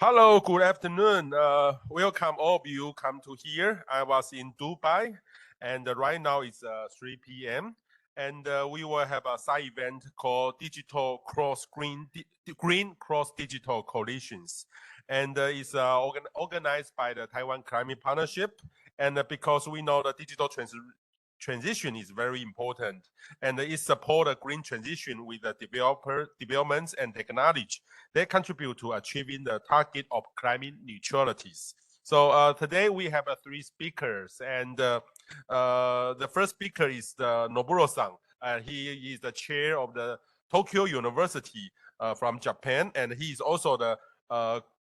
Hello, good afternoon. Welcome all of you come to here. I was in Dubai, and right now it's 3 p.m. And we will have a side event called Digital Cross Green Cross Digital Coalitions, and it's organized by the Taiwan Climate Partnership. And because we know the digital transition is very important, and it support a green transition with the developments and technology that contribute to achieving the target of climate neutrality. So today we have three speakers, and the first speaker is Noburo-san. He is the chair of the Tokyo University from Japan, and he is also the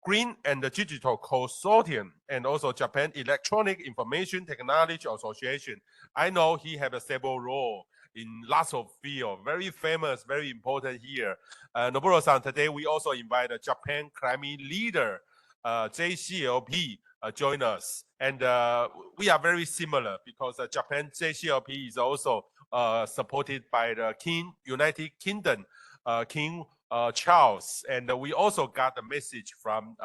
Green and the Digital Consortium, and also Japan Electronic Information Technology Association. I know he has a several role in lots of field, very famous, very important here. Noburo-san, today we also invite a Japan climate leader, JCLP, join us. And we are very similar because Japan JCLP is also supported by the United Kingdom, King Charles, and we also got a message from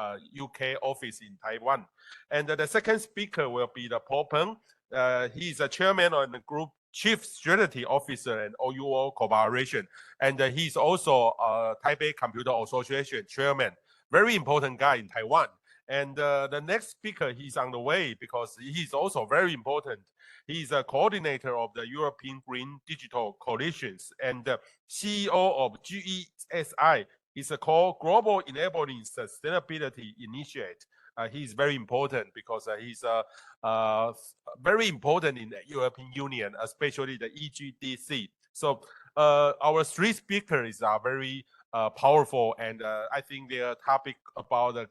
UK office in Taiwan. And the second speaker will be the Paul Peng. He is a chairman of the group Chief Strategy Officer and OUO Cooperation, and he's also Taipei Computer Association chairman. Very important guy in Taiwan. And the next speaker, he's on the way because he's also very important. He's a coordinator of the European Green Digital Coalitions and the CEO of GESI. It's called Global Enabling Sustainability Initiative. He's very important because he's very important in the European Union, especially the EGDC. So our three speakers are very powerful, and I think their topic about the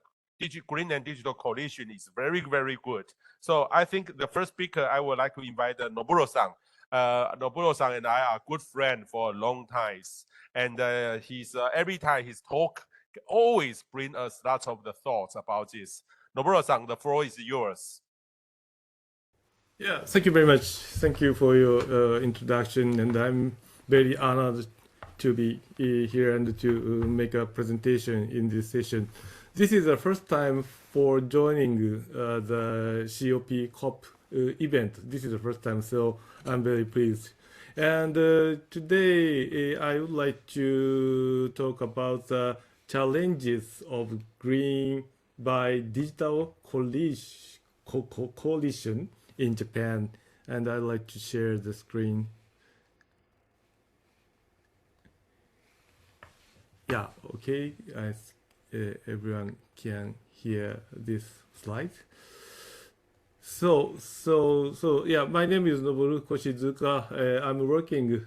Green and Digital Coalition is very, very good. So I think the first speaker, I would like to invite Noburo-san. Noburo-san and I are good friends for a long time, and he's every time his talk always bring us lots of the thoughts about this. Noburo-san, the floor is yours. Yeah, thank you very much. Thank you for your introduction, and I'm very honored to be here and to make a presentation in this session. This is the first time for joining the COP event. This is the first time, so I'm very pleased. And today I would like to talk about the challenges of green by digital coalition in Japan, and I'd like to share the screen. Yeah, okay, everyone can hear this slide. So yeah, my name is Noboru Koshizuka. I'm working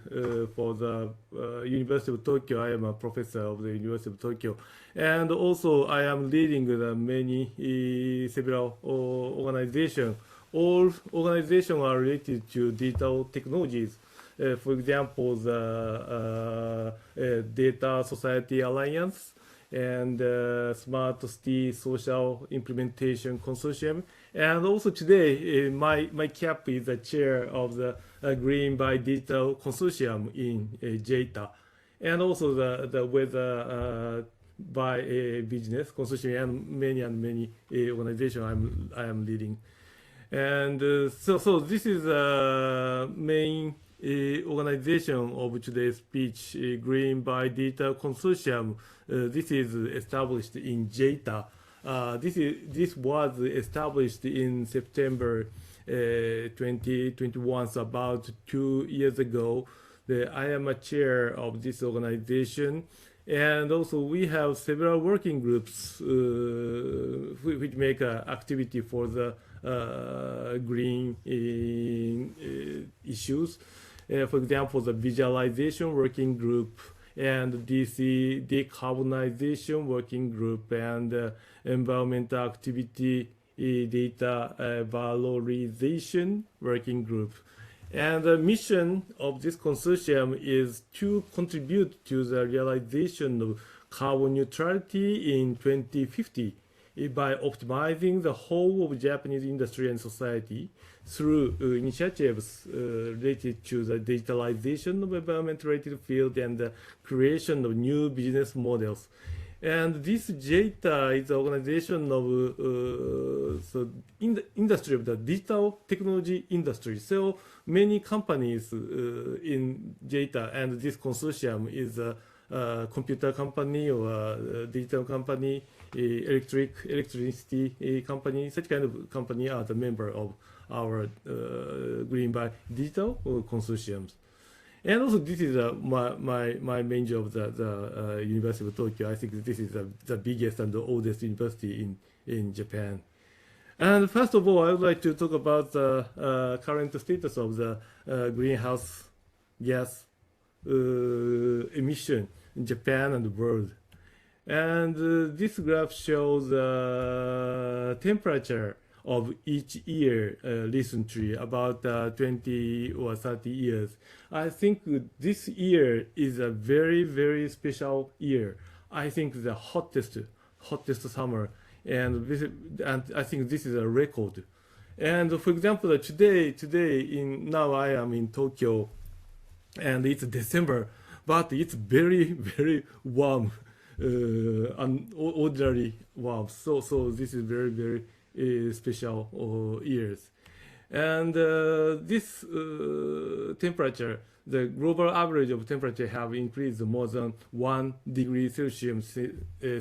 for the University of Tokyo. I am a professor of the University of Tokyo, and also I am leading the several organizations. All organizations are related to digital technologies. For example, the Data Society Alliance and Smart City Social Implementation Consortium. And also today, my cap is the chair of the Green by Digital Consortium in JETA, and also the Weather by Business Consortium, and many organizations I am leading. And so this is the main organization of today's speech, Green by Digital Consortium. This is established in JETA. This was established in September 2021, so about 2 years ago. I am a chair of this organization, and also we have several working groups which make activity for the green issues. For example, the visualization working group and DC decarbonization working group and environmental activity data valorization working group. And the mission of this consortium is to contribute to the realization of carbon neutrality in 2050 by optimizing the whole of Japanese industry and society through initiatives related to the digitalization of environment-related field and the creation of new business models. And this JETA is the organization of so in the industry of the digital technology industry. So many companies in JETA, and this consortium is a computer company or a digital company, electricity company. Such kind of company are the member of our Green by Digital consortiums. And also, this is my main job, the University of Tokyo. I think this is the biggest and the oldest university in Japan. And first of all, I would like to talk about the current status of the greenhouse gas emission in Japan and the world. And this graph shows the temperature of each year recently, about 20 or 30 years. I think this year is a very, very special year. I think the hottest summer, and I think this is a record. And for example, now I am in Tokyo, and it's December, but it's very, very warm, unordinary warm. So this is very, very special years. And this temperature, the global average of temperature have increased more than 1 degree Celsius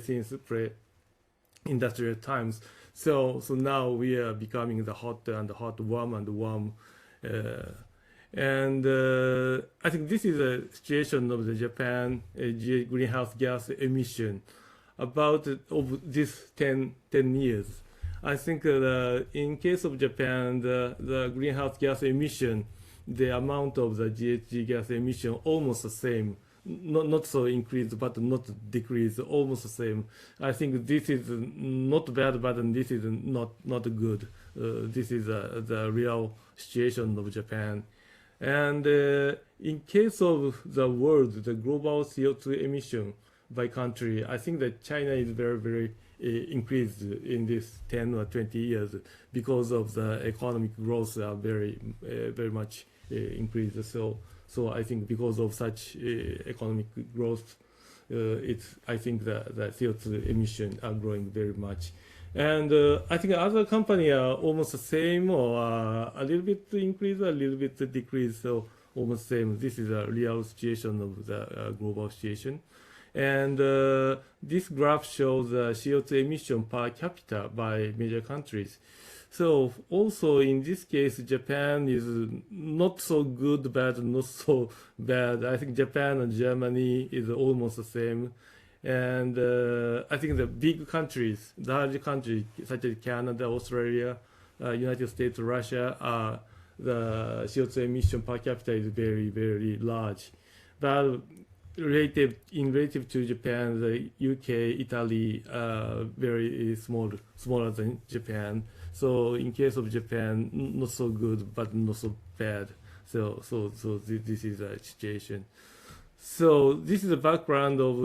since pre-industrial times. So now we are becoming the hot and hot, warm and warm. And I think this is a situation of the Japan greenhouse gas emission about of this 10 years. I think in case of Japan, the greenhouse gas emission, the amount of the GHG gas emission almost the same, not so increased but not decreased, almost the same. I think this is not bad, but this is not good. This is the real situation of Japan. And in case of the world, the global CO2 emission by country, I think that China is very, very increased in this 10 or 20 years because of the economic growth are very much increased. So I think because of such economic growth, I think the CO2 emission are growing very much. And I think other companies are almost the same, or a little bit increase, a little bit decrease, so almost same. This is a real situation of the global situation. And this graph shows the CO2 emission per capita by major countries. So also in this case, Japan is not so good, but not so bad. I think Japan and Germany is almost the same. And I think the big countries, large countries such as Canada, Australia, United States, Russia, the CO2 emission per capita is very, very large. But relative to Japan, the UK, Italy, very smaller than Japan. So in case of Japan, not so good, but not so bad. So this is a situation. So this is the background of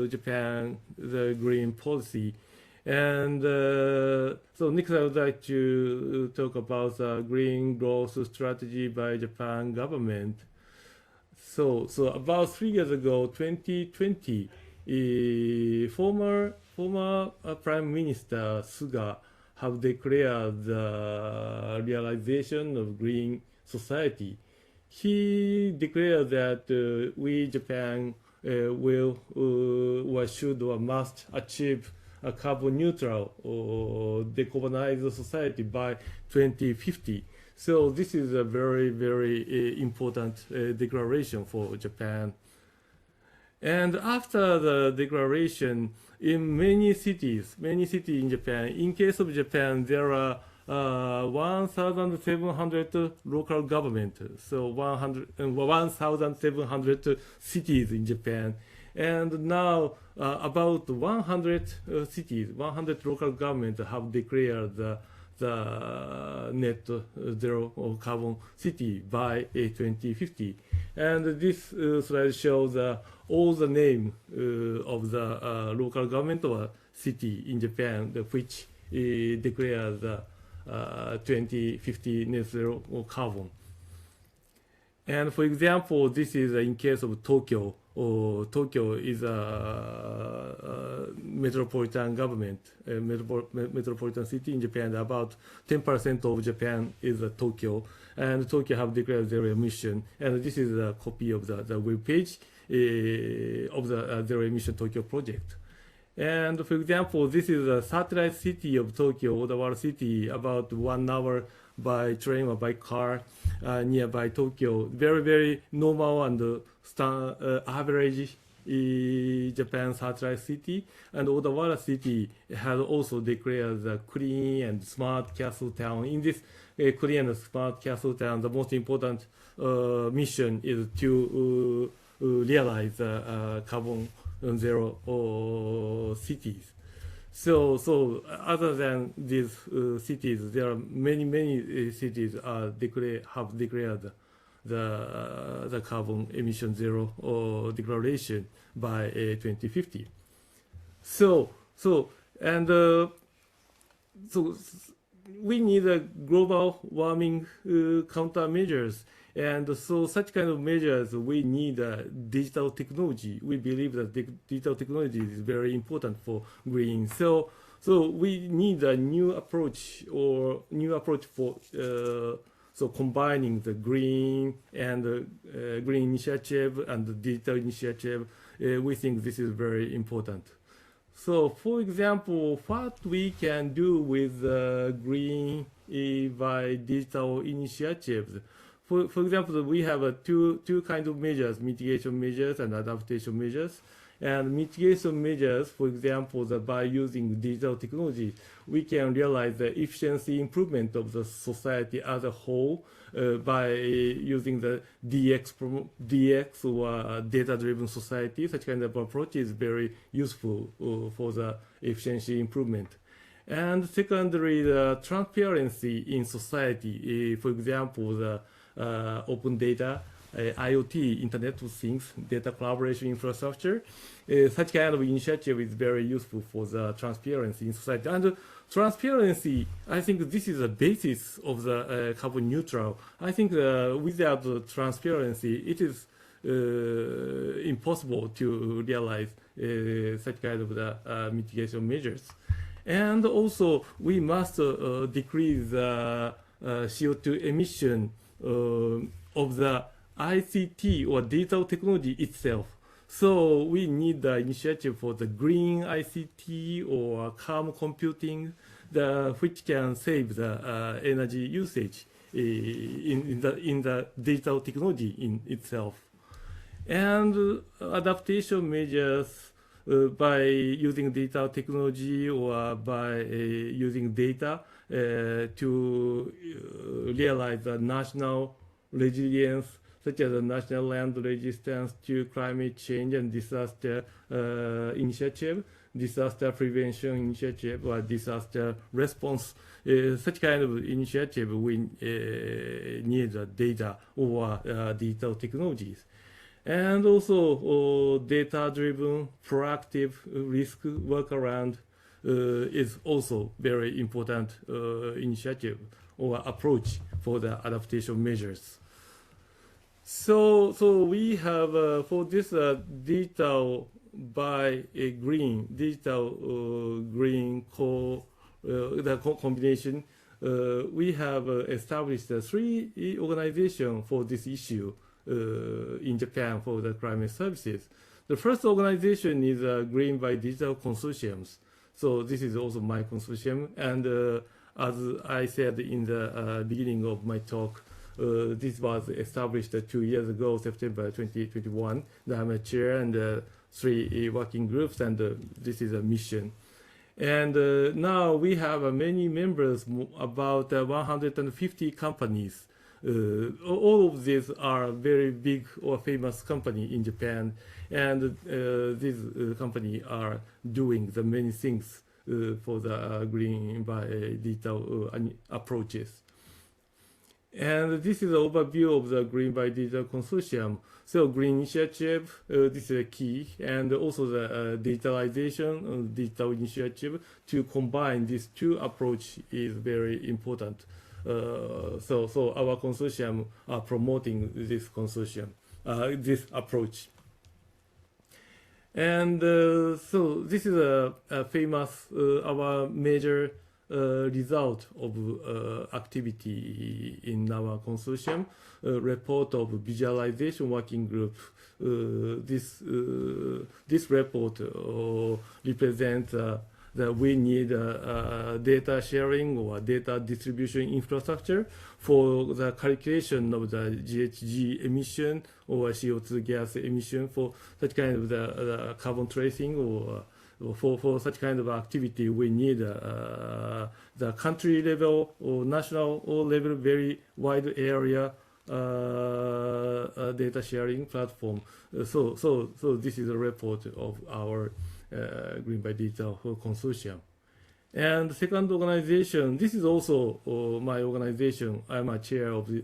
Japan, the green policy. And so next I would like to talk about the green growth strategy by Japan government. So about 3 years ago, 2020, former Prime Minister Suga have declared the realization of green society. He declared that we, Japan, will or should or must achieve a carbon neutral or decarbonized society by 2050. So this is a very, very important declaration for Japan. And after the declaration, in many cities in Japan, in case of Japan, there are 1,700 local government, so 1,700 cities in Japan. And now about 100 cities, 100 local governments have declared the net zero or carbon city by 2050. And this slide shows all the name of the local government or city in Japan which declares the 2050 net zero or carbon. And for example, this is in case of Tokyo. Tokyo is a metropolitan government, metropolitan city in Japan. About 10% of Japan is Tokyo, and Tokyo have declared zero emission. And this is a copy of the web page of the zero emission Tokyo project. And for example, this is a satellite city of Tokyo, Odawara city, about 1 hour by train or by car nearby Tokyo. Very, very normal and average Japan satellite city. And Odawara city has also declared the clean and smart castle town. In this clean and smart castle town, the most important mission is to realize carbon zero cities. So other than these cities, there are many cities have declared the carbon emission zero declaration by 2050. So we need a global warming countermeasures. And so such kind of measures, we need digital technology. We believe that digital technology is very important for green. So we need a new approach for so combining the green and green initiative and the digital initiative. We think this is very important. So for example, what we can do with green by digital initiatives. For example, we have two kinds of measures, mitigation measures and adaptation measures. And mitigation measures, for example, that by using digital technology, we can realize the efficiency improvement of the society as a whole by using the DX or data-driven society. Such kind of approach is very useful for the efficiency improvement. And secondly, the transparency in society. For example, the open data, IoT, Internet of Things, data collaboration infrastructure. Such kind of initiative is very useful for the transparency in society. And transparency, I think this is the basis of the carbon neutral. I think without the transparency, it is impossible to realize such kind of the mitigation measures. And also, we must decrease the CO2 emission of the ICT or digital technology itself. So we need the initiative for the green ICT or calm computing, which can save the energy usage in the digital technology in itself. And adaptation measures by using digital technology or by using data to realize the national resilience, such as the national land resistance to climate change and disaster initiative, disaster prevention initiative, or disaster response. Such kind of initiative, we need data or digital technologies. And also data-driven proactive risk workaround is also very important initiative or approach for the adaptation measures. So we have for this digital by a green, digital green combination, we have established 3 organizations for this issue in Japan for the climate services. The first organization is Green by Digital Consortiums. So this is also my consortium. And as I said in the beginning of my talk, this was established 2 years ago, September 2021. I'm a chair and 3 working groups, and this is a mission. And now we have many members, about 150 companies. All of these are very big or famous company in Japan, and these companies are doing the many things for the green by digital approaches. And this is an overview of the Green by Digital Consortium. So Green Initiative, this is a key, and also the digitalization, digital initiative, to combine these 2 approaches is very important. So our consortium are promoting this consortium, this approach. And so this is a famous, our major result of activity in our consortium, report of visualization working group. This report represents that we need data sharing or data distribution infrastructure for the calculation of the GHG emission or CO2 gas emission for such kind of the carbon tracing or for such kind of activity. We need the country level or national level, very wide area data sharing platform. So this is a report of our Green by Digital Consortium. And the second organization, this is also my organization. I'm a chair of this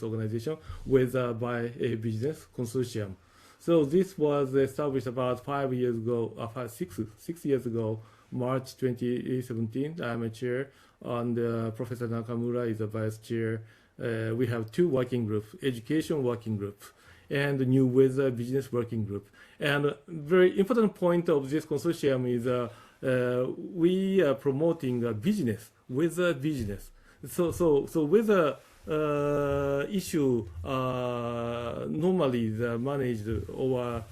organization, Weather by a Business Consortium. So this was established about 6 years ago, March 2017. I'm a chair, and Professor Nakamura is a vice chair. We have two working groups: education working group and the new weather business working group. And a very important point of this consortium is we are promoting business, weather business. So weather issue normally managed or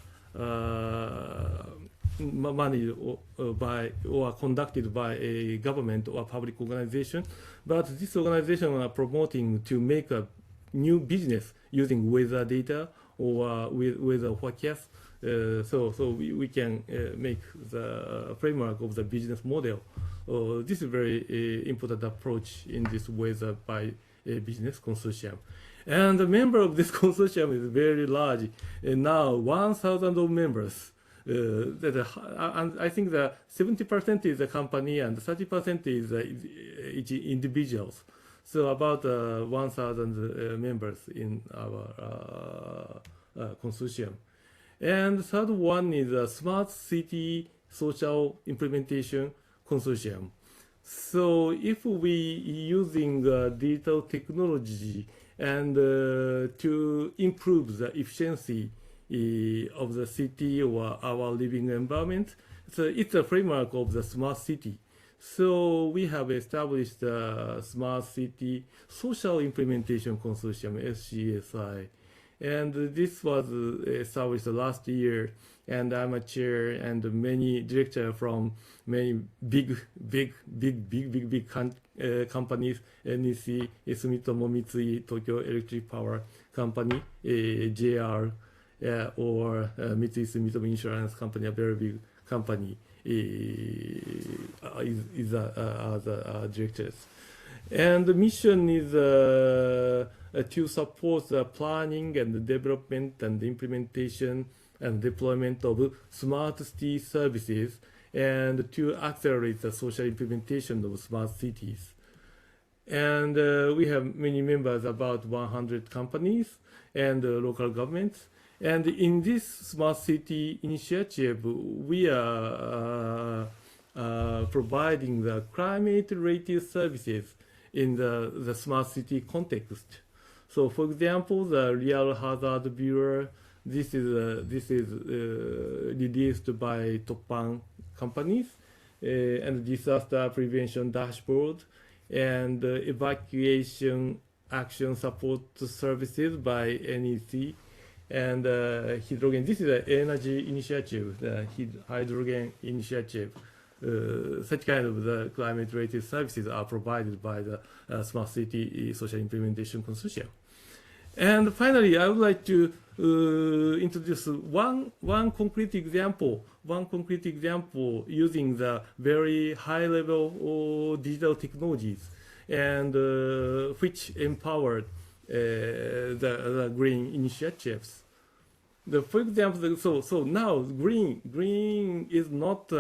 by or conducted by a government or public organization, but this organization are promoting to make a new business using weather data or weather forecast. So we can make the framework of the business model. This is a very important approach in this weather by a business consortium. And the member of this consortium is very large. Now 1,000 members. And I think that 70% is a company and 30% is each individuals. So about 1,000 members in our consortium. And the third one is a Smart City Social Implementation Consortium. So if we using digital technology and to improve the efficiency of the city or our living environment, so it's a framework of the smart city. So we have established the Smart City Social Implementation Consortium, SCSI. And this was established last year, and I'm a chair and many directors from many big companies, NEC, Sumitomo Mitsui, Tokyo Electric Power Company, JR, or Mitsui Sumitomo Insurance Company, a very big company, is the directors. And the mission is to support the planning and the development and the implementation and deployment of smart city services and to accelerate the social implementation of smart cities. And we have many members, about 100 companies and local governments. And in this smart city initiative, we are providing the climate-related services in the smart city context. So, for example, the Real Hazard Bureau, this is released by Toppan companies, and disaster prevention dashboard, and evacuation action support services by NEC, and hydrogen. This is an energy initiative, the hydrogen initiative. Such kind of the climate-related services are provided by the Smart City Social Implementation Consortium. And finally, I would like to introduce one concrete example using the very high-level digital technologies, and which empowered the green initiatives. For example, so now green is not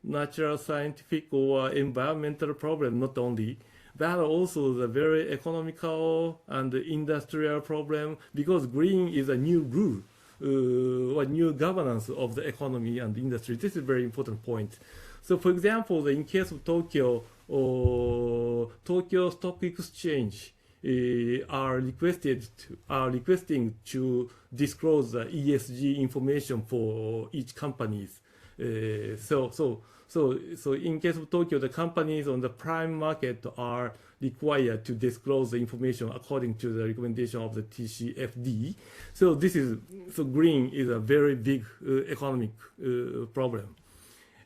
natural, scientific, or environmental problem, not only, but also the very economical and industrial problem, because green is a new rule or new governance of the economy and industry. This is a very important point. So for example, in case of Tokyo, Tokyo Stock Exchange are requesting to disclose the ESG information for each companies. So in case of Tokyo, the companies on the prime market are required to disclose the information according to the recommendation of the TCFD. So green is a very big economic problem.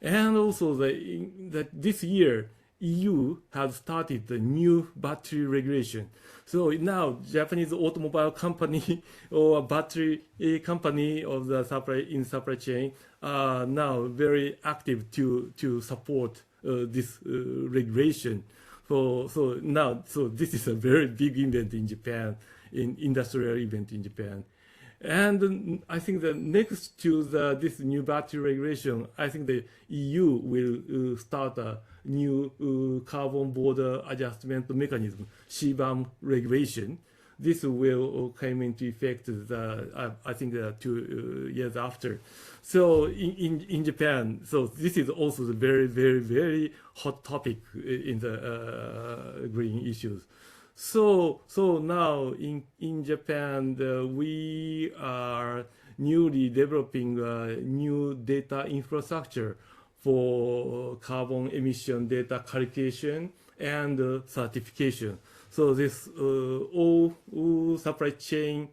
And also that this year, EU has started the new battery regulation. So now Japanese automobile company or battery company of the supply chain are now very active to support this regulation. So this is a very big event in Japan, industrial event in Japan. And I think that next to this new battery regulation, I think the EU will start a new carbon border adjustment mechanism, CBAM regulation. This will come into effect, I think, 2 years after. So in Japan, so this is also the very, very, very hot topic in the green issues. So now in Japan, we are newly developing a new data infrastructure for carbon emission data calculation and certification. So this all supply chain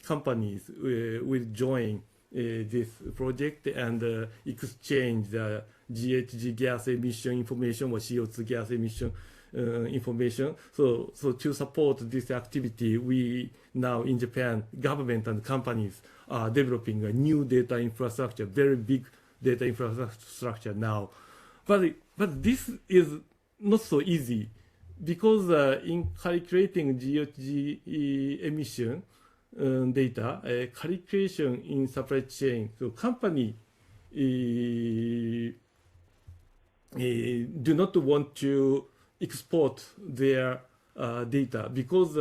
companies will join this project and exchange the GHG gas emission information or CO2 gas emission information. So to support this activity, we now in Japan, government and companies are developing a new data infrastructure, very big data infrastructure now. But this is not so easy because in calculating GHG emission data, calculation in supply chain, so company do not want to export their data because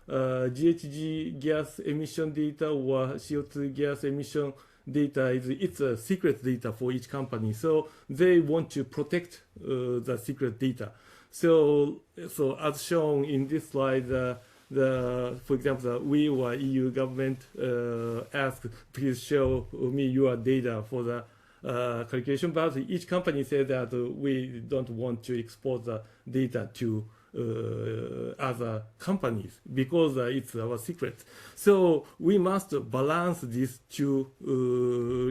GHG gas emission data or CO2 gas emission data it's a secret data for each company. So they want to protect the secret data. So as shown in this slide, for example, we or EU government asked, please show me your data for the calculation, but each company said that we don't want to export the data to other companies because it's our secret. So we must balance these two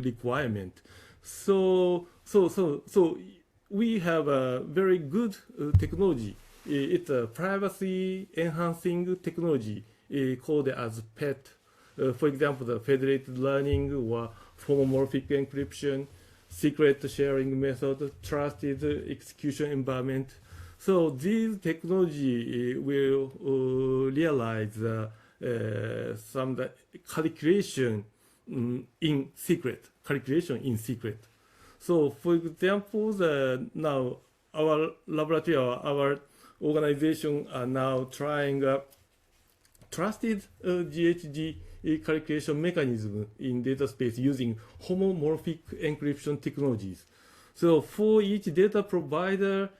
requirements. So we have a very good technology. It's a privacy enhancing technology called as PET. For example, the federated learning or homomorphic encryption, secret sharing method, trusted execution environment. So these technology will realize some calculation in secret. So for example, now our laboratory, our organization are now trying trusted GHG calculation mechanism in data space using homomorphic encryption technologies. So for each data provider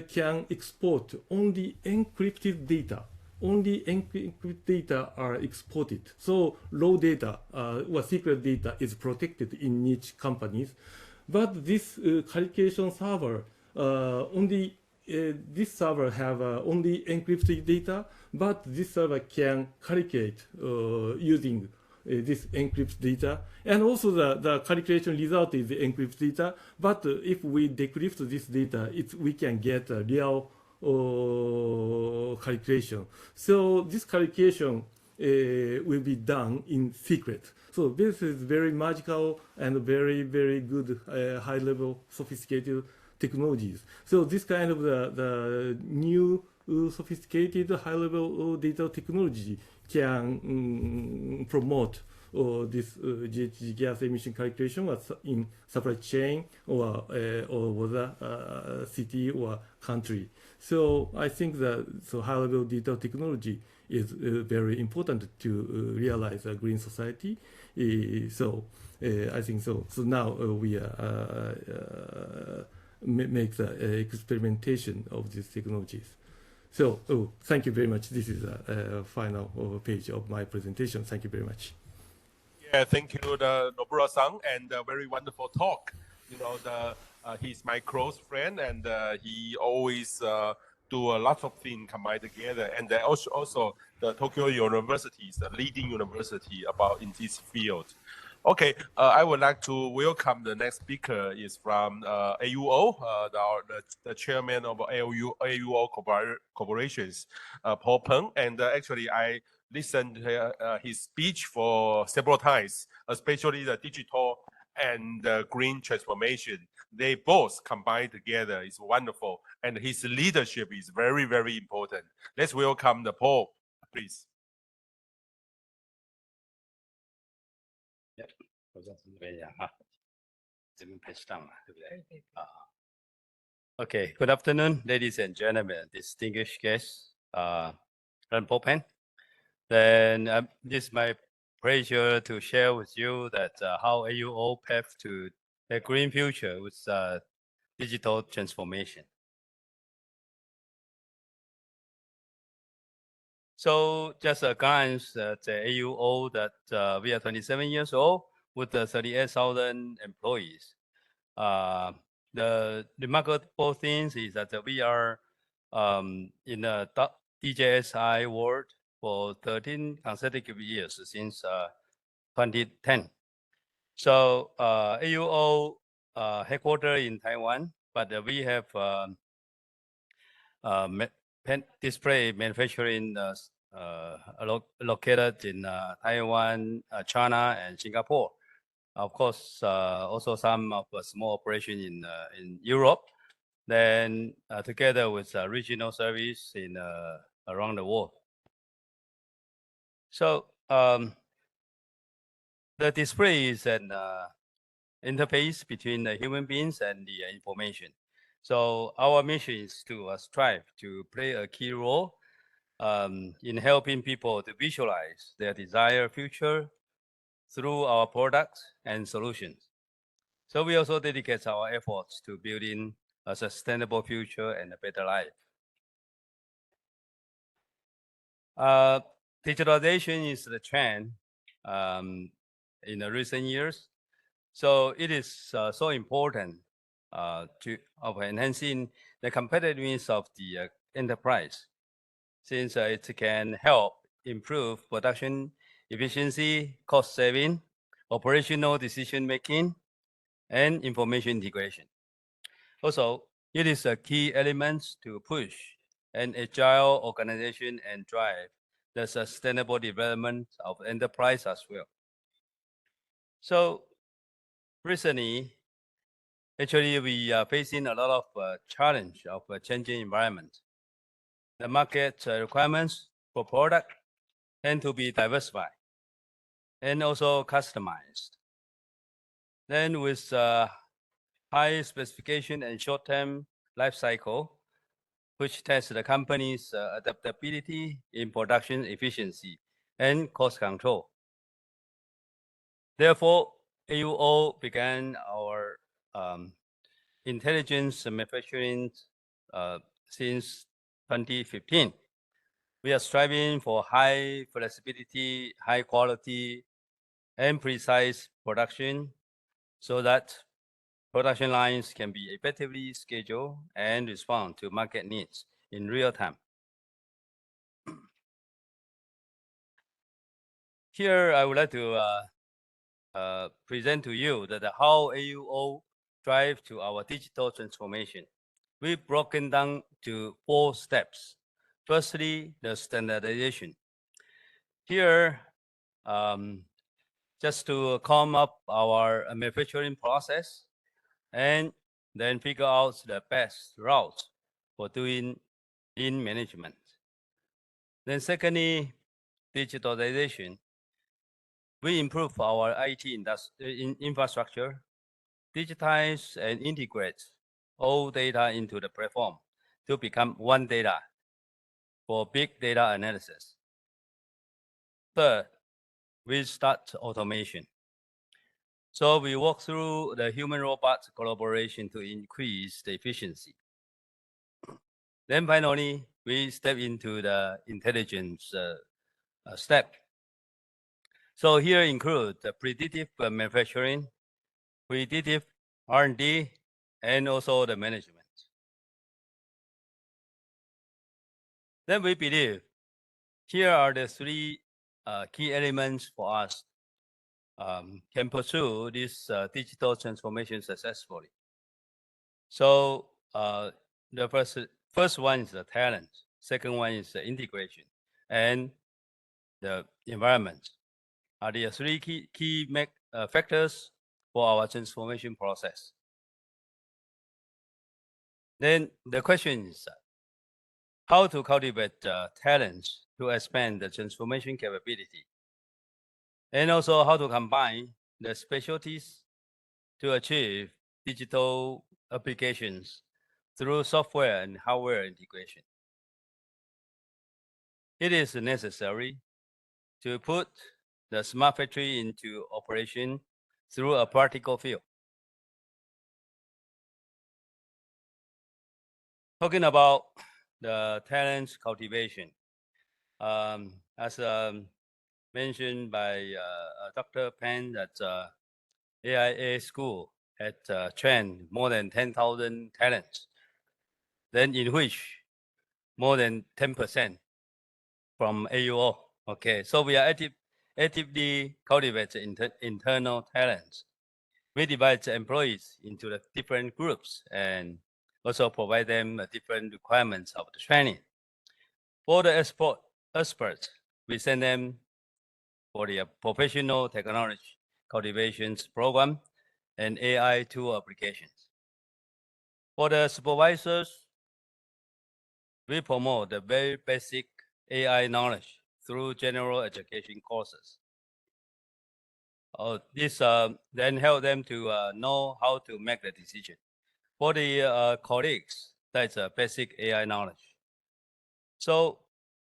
can export only encrypted data. Only encrypted data are exported. So raw data or secret data is protected in each companies. But this calculation server this server have only encrypted data, but this server can calculate using this encrypted data. And also the calculation result is the encrypted data. But if we decrypt this data, we can get a real calculation. So this calculation will be done in secret. So this is very magical and very, very good high-level sophisticated technologies. So this kind of the new sophisticated high-level data technology can promote this GHG gas emission calculation in supply chain or the city or country. So I think that high-level data technology is very important to realize a green society. I think so. So now we make the experimentation of these technologies. So, thank you very much. This is a final page of my presentation. Thank you very much. Yeah, thank you, Nobura-san, and a very wonderful talk. You know, he's my close friend, and he always do a lot of things combined together. And also the Tokyo University is the leading university in this field. Okay, I would like to welcome the next speaker is from AUO, the chairman of AUO Corporations, Paul Peng. And actually, I listened to his speech for several times, especially the digital and the green transformation. They both combined together. It's wonderful. And his leadership is very, very important. Let's welcome the Paul, please. Yep. 我这准备一下哈，这边 press down 了，对不对？啊。Okay, good afternoon, ladies and gentlemen, distinguished guests, I'm Paul Peng. Then this is my pleasure to share with you that how AUO paved to a green future with digital transformation. So just a glance at the AUO that we are 27 years old with 38,000 employees. The remarkable thing is that we are in the DJSI world for 13 consecutive years since 2010. So AUO headquartered in Taiwan, but we have display manufacturing located in Taiwan, China, and Singapore. Of course, also some of a small operation in Europe. Then together with regional service in around the world. So the display is an interface between the human beings and the information. So our mission is to strive to play a key role in helping people to visualize their desired future through our products and solutions. So we also dedicate our efforts to building a sustainable future and a better life. Digitalization is the trend in the recent years. So it is so important of enhancing the competitiveness of the enterprise, since it can help improve production efficiency, cost saving, operational decision making, and information integration. Also, it is a key element to push an agile organization and drive the sustainable development of enterprise as well. So recently, actually, we are facing a lot of challenge of a changing environment. The market requirements for product tend to be diversified and also customized. Then with high specification and short-term life cycle, which tests the company's adaptability in production efficiency and cost control. Therefore, AUO began our intelligence manufacturing since 2015. We are striving for high flexibility, high quality, and precise production so that production lines can be effectively scheduled and respond to market needs in real time. Here, I would like to present to you that how AUO drive to our digital transformation. We've broken down to 4 steps. Firstly, the standardization. Here, just to come up our manufacturing process and then figure out the best route for doing lean management. Then secondly, digitalization. We improve our IT infrastructure, digitize and integrate all data into the platform to become one data for big data analysis third, we start automation. So we walk through the human-robot collaboration to increase the efficiency. Then finally, we step into the intelligence step. So here include the predictive manufacturing, predictive R&D, and also the management. Then we believe here are the three key elements for us can pursue this digital transformation successfully. So the first one is the talent, second one is the integration, and the environment are the three key factors for our transformation process. Then the question is how to cultivate talents to expand the transformation capability, and also how to combine the specialties to achieve digital applications through software and hardware integration. It is necessary to put the smart factory into operation through a practical field. Talking about the talent cultivation, as mentioned by Dr. Pan, that AIA School had trained more than 10,000 talents, then in which more than 10% from AUO. Okay, so we are actively cultivate internal talents. We divide the employees into the different groups and also provide them different requirements of the training. For the experts, we send them for the professional technology cultivations program and AI tool applications. For the supervisors, we promote the very basic AI knowledge through general education courses. This then help them to know how to make the decision. For the colleagues, that's a basic AI knowledge. So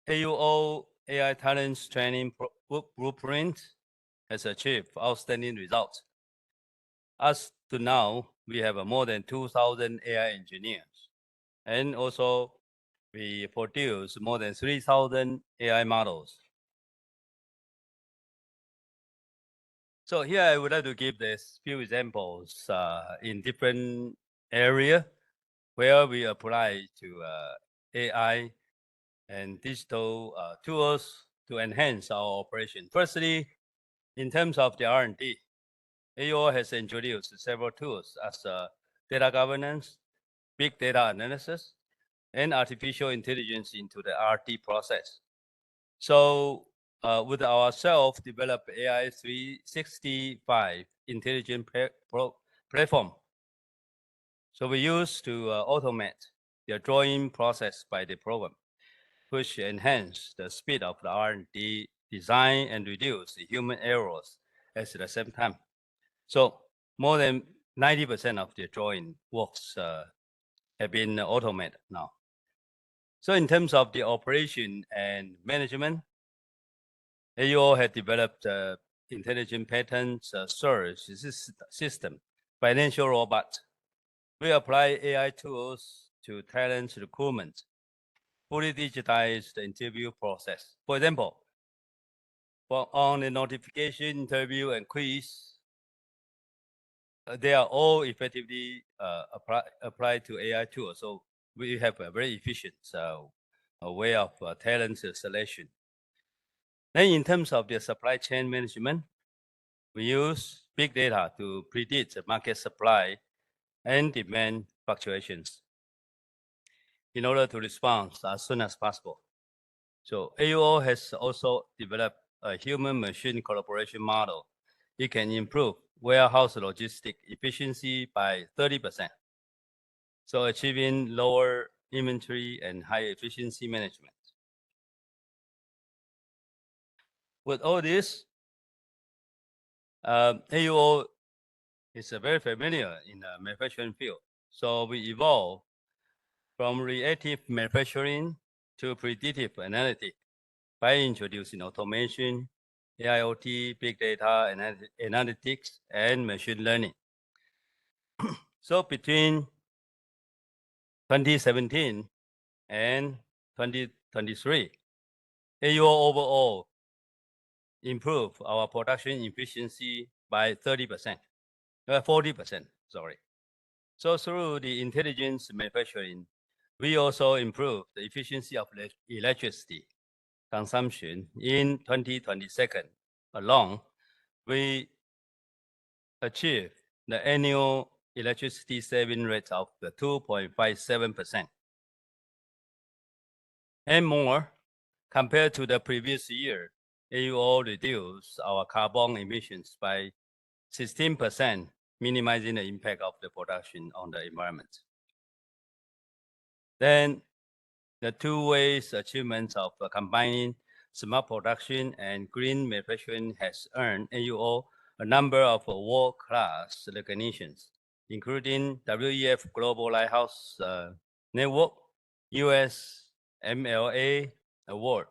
AUO AI Talents Training Blueprint has achieved outstanding results. As to now, we have more than 2,000 AI engineers, and also we produce more than 3,000 AI models. So here I would like to give this few examples in different area where we apply to AI and digital tools to enhance our operation. Firstly, in terms of the R&D, AUO has introduced several tools as data governance, big data analysis, and artificial intelligence into the R&D process. So with our self-developed AI 365 intelligent platform, so we use to automate the drawing process by the program, which enhance the speed of the R&D design and reduce the human errors at the same time. So more than 90% of the drawing works have been automated now. So in terms of the operation and management, AUO had developed intelligent patterns search system, financial robot. We apply AI tools to talent recruitment, fully digitize the interview process. For example, on the notification, interview, and quiz, they are all effectively applied to AI tools. So we have a very efficient way of talent selection. Then in terms of the supply chain management, we use big data to predict the market supply and demand fluctuations in order to respond as soon as possible. So AUO has also developed a human-machine collaboration model. It can improve warehouse logistic efficiency by 30%. So achieving lower inventory and high efficiency management. With all this, AUO is very familiar in the manufacturing field. So we evolve from reactive manufacturing to predictive analytics by introducing automation AIoT, big data, analytics, and machine learning. So between 2017 and 2023, AUO overall improved our production efficiency by 30%, 40%, sorry. So through the intelligence manufacturing, we also improved the efficiency of electricity consumption. In 2022 alone, we achieved the annual electricity saving rate of 2.57%. And more, compared to the previous year, AUO reduced our carbon emissions by 16%, minimizing the impact of the production on the environment. Then the two ways achievements of combining smart production and green manufacturing has earned AUO a number of world-class recognitions, including WEF Global Lighthouse Network, US MLA Award,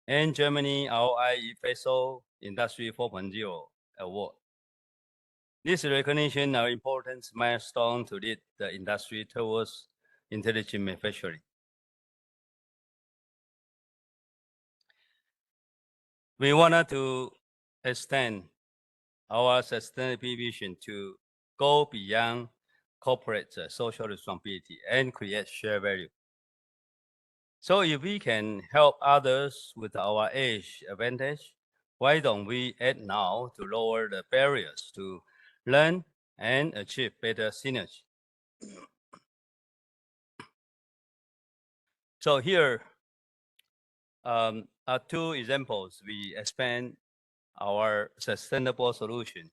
and Germany ROI FESO Industry 4.0 Award. These recognitions are important milestones to lead the industry towards intelligent manufacturing. We wanted to extend our sustainability vision to go beyond corporate social responsibility and create shared value. So if we can help others with our age advantage, why don't we act now to lower the barriers to learn and achieve better synergy? So here are two examples. We expand our sustainable solution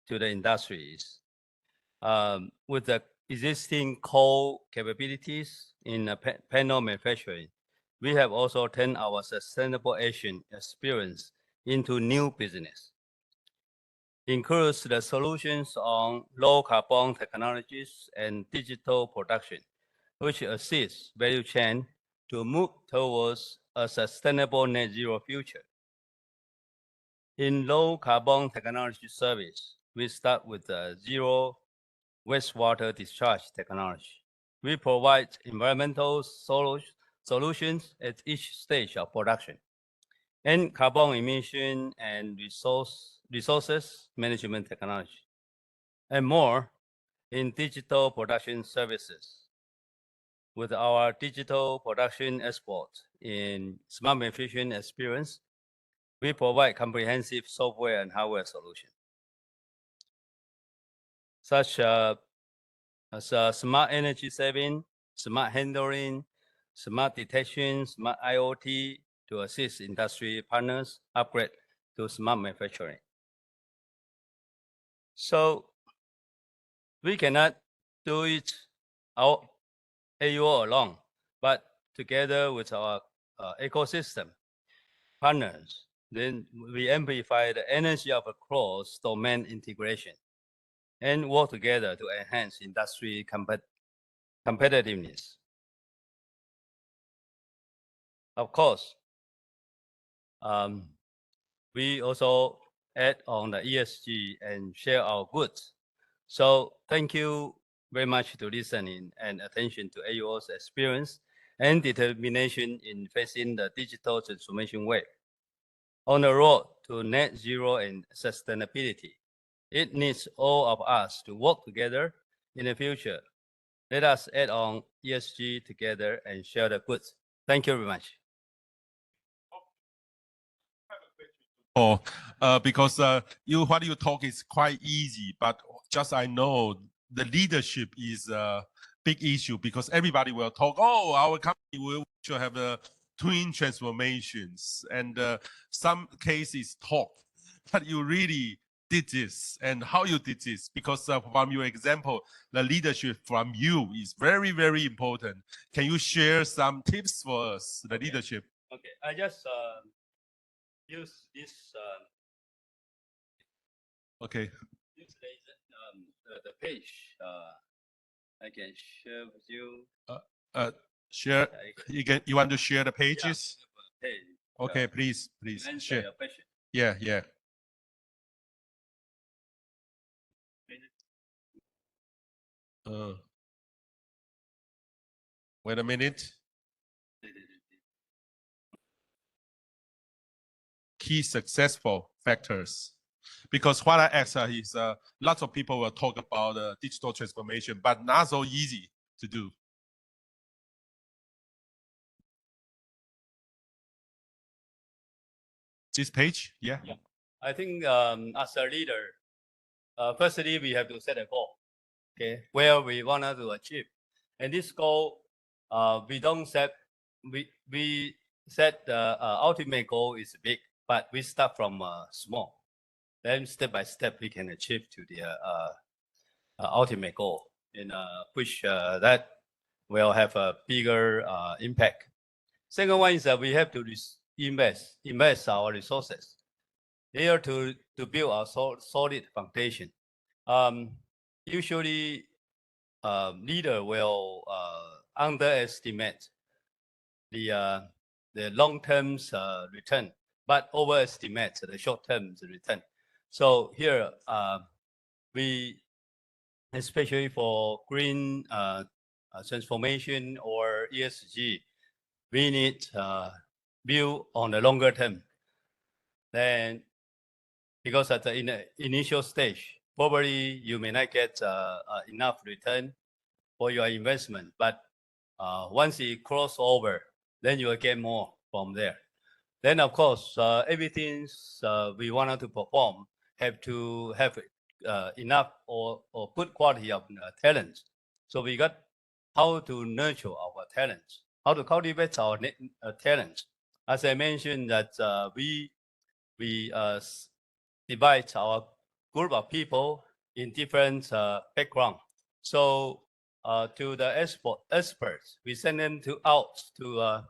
to the industries with the existing core capabilities in panel manufacturing. We have also turned our sustainable Asian experience into new business. Includes the solutions on low carbon technologies and digital production, which assist value chain to move towards a sustainable net zero future. In low carbon technology service, we start with the zero wastewater discharge technology. We provide environmental solutions at each stage of production, and carbon emission and resources management technology, and more in digital production services. With our digital production export in smart manufacturing experience, we provide comprehensive software and hardware solutions, such as smart energy saving, smart handling, smart detection, smart IoT to assist industry partners upgrade to smart manufacturing. So we cannot do it our AUO alone, but together with our ecosystem partners, then we amplify the energy of a cross-domain integration and work together to enhance industry competitiveness. Of course, we also add on the ESG and share our goods. So thank you very much to listening and attention to AUO's experience and determination in facing the digital transformation wave. On the road to net zero and sustainability, it needs all of us to work together in the future. Let us add on ESG together and share the goods. Thank you very much. Because what you talk is quite easy, but just I know the leadership is a big issue because everybody will talk, oh, our company will have twin transformations, and some cases talk, but you really did this, and how you did this, because from your example, the leadership from you is very, very important. Can you share some tips for us, the leadership? Okay, I just use this. Okay. Use the page. I can share with you. Share. You want to share the pages? Yeah, Okay, please answer share. your question. Yeah, yeah. Wait a minute. Key successful factors. Because what I asked is lots of people will talk about digital transformation, but not so easy to do. This page, yeah. I think as a leader, firstly, we have to set a goal, okay, where we want to achieve. And this goal, we don't set, we set the ultimate goal is big, but we start from small. Then step by step, we can achieve to the ultimate goal, and which that will have a bigger impact. Second one is that we have to invest our resources here to build our solid foundation. Usually, leader will underestimate the long-term return, but overestimate the short-term return. So here, we, especially for green transformation or ESG, we need build on the longer term. Then, because at the initial stage, probably you may not get enough return for your investment, but once it cross over, then you will get more from there. Then, of course, everything we wanted to perform have to have enough or good quality of talents. So we got how to nurture our talents, how to cultivate our talents. As I mentioned, that we divide our group of people in different background. So to the experts, we send them out to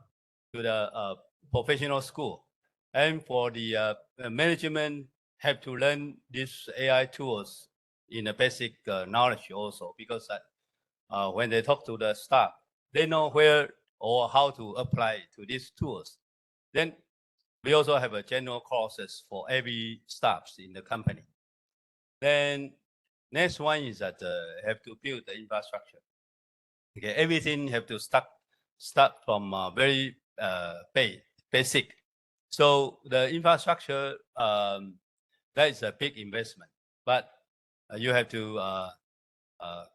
the professional school, and for the management have to learn these AI tools in a basic knowledge also, because when they talk to the staff, they know where or how to apply to these tools. Then we also have a general courses for every staffs in the company. Then next one is that have to build the infrastructure. Okay, everything have to start from very basic. So the infrastructure that is a big investment, but you have to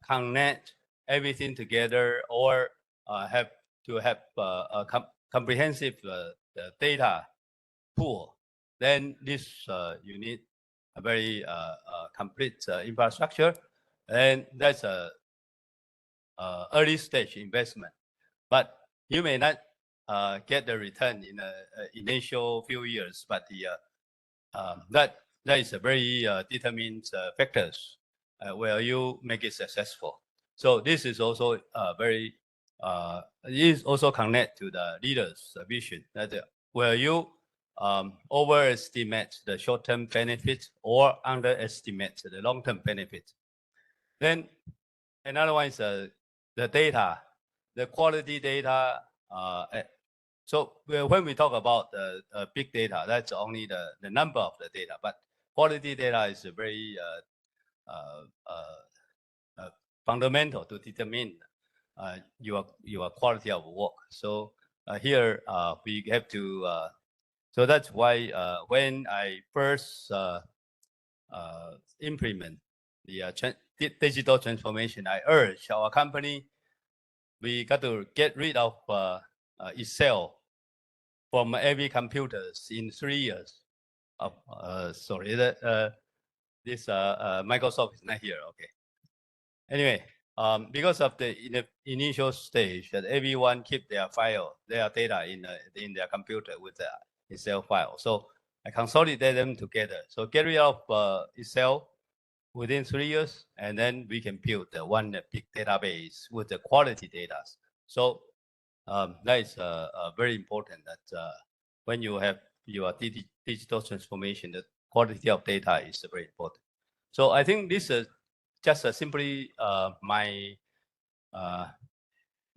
connect everything together, or have to have a comprehensive data pool. Then this you need a very complete infrastructure, and that's a early stage investment. But you may not get the return in the initial few years, but the that is a very determined factors where you make it successful. So this is also very is also connect to the leader's vision that where you overestimate the short-term benefit or underestimate the long-term benefit. Then another one is the data, the quality data. So when we talk about the big data, that's only the number of the data, but quality data is a very fundamental to determine your quality of work. So here we have to. So that's why when I first implement the digital transformation, I urge our company, we got to get rid of Excel from every computers in 3 years. Sorry, this Microsoft is not here. Okay. Anyway, because of the initial stage that everyone keep their data in their computer with the Excel file. So I consolidate them together. So get rid of Excel within 3 years, and then we can build the one big database with the quality data. So that is very important that when you have your digital transformation, the quality of data is very important. So I think this is just simply my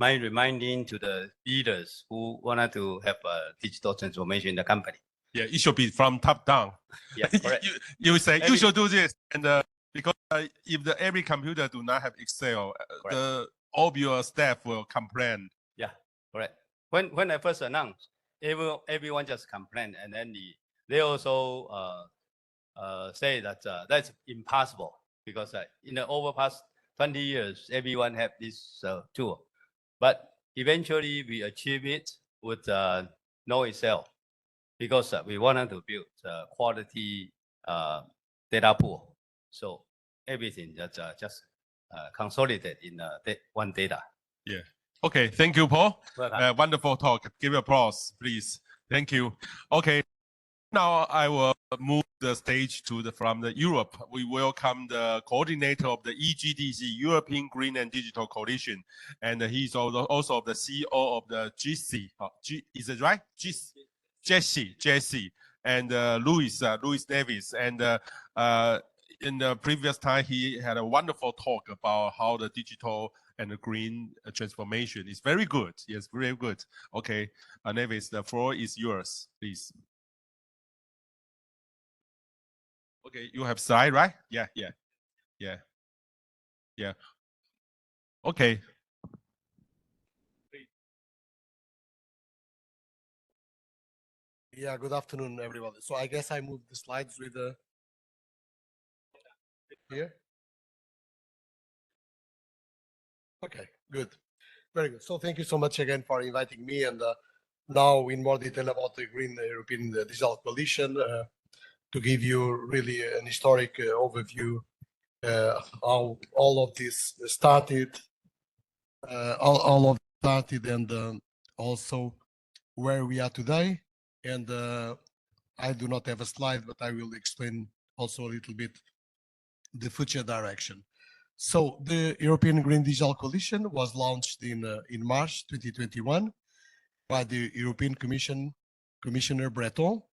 reminding to the leaders who wanted to have a digital transformation in the company. Yeah, it should be from top down. Yeah, correct. You say you Every- should do this, and because if every computer do not have Excel, all your staff will complain. Yeah, correct. When I first announced, everyone just complained, and then they also say that that's impossible because in the over past 20 years, everyone have this tool, but eventually we achieve it with no Excel because we wanted to build quality data pool, so everything just consolidate in one data. Yeah. Okay. Thank you, Paul. Welcome. Wonderful talk. Give applause, please. Thank you. Okay. Now I will move the stage from the Europe. We welcome the coordinator of the EGDC, European Green and Digital Coalition, and he's also the CEO of the GC. Is it right? Jesse, and Luis Davis. And in the previous time, he had a wonderful talk about how the digital and the green transformation is very good. Yes, very good. Okay, Nevis, the floor is yours, please. Okay, you have slide, right? Yeah. Okay. Yeah, good afternoon, everybody. So I guess I moved the slides with here. Okay, good. Very good. So thank you so much again for inviting me, and now in more detail about the Green European Digital Coalition, to give you really an historic overview how all of this started, and also where we are today. And I do not have a slide, but I will explain also a little bit the future direction. So the European Green Digital Coalition was launched in March 2021 by the European Commission, Commissioner Breton,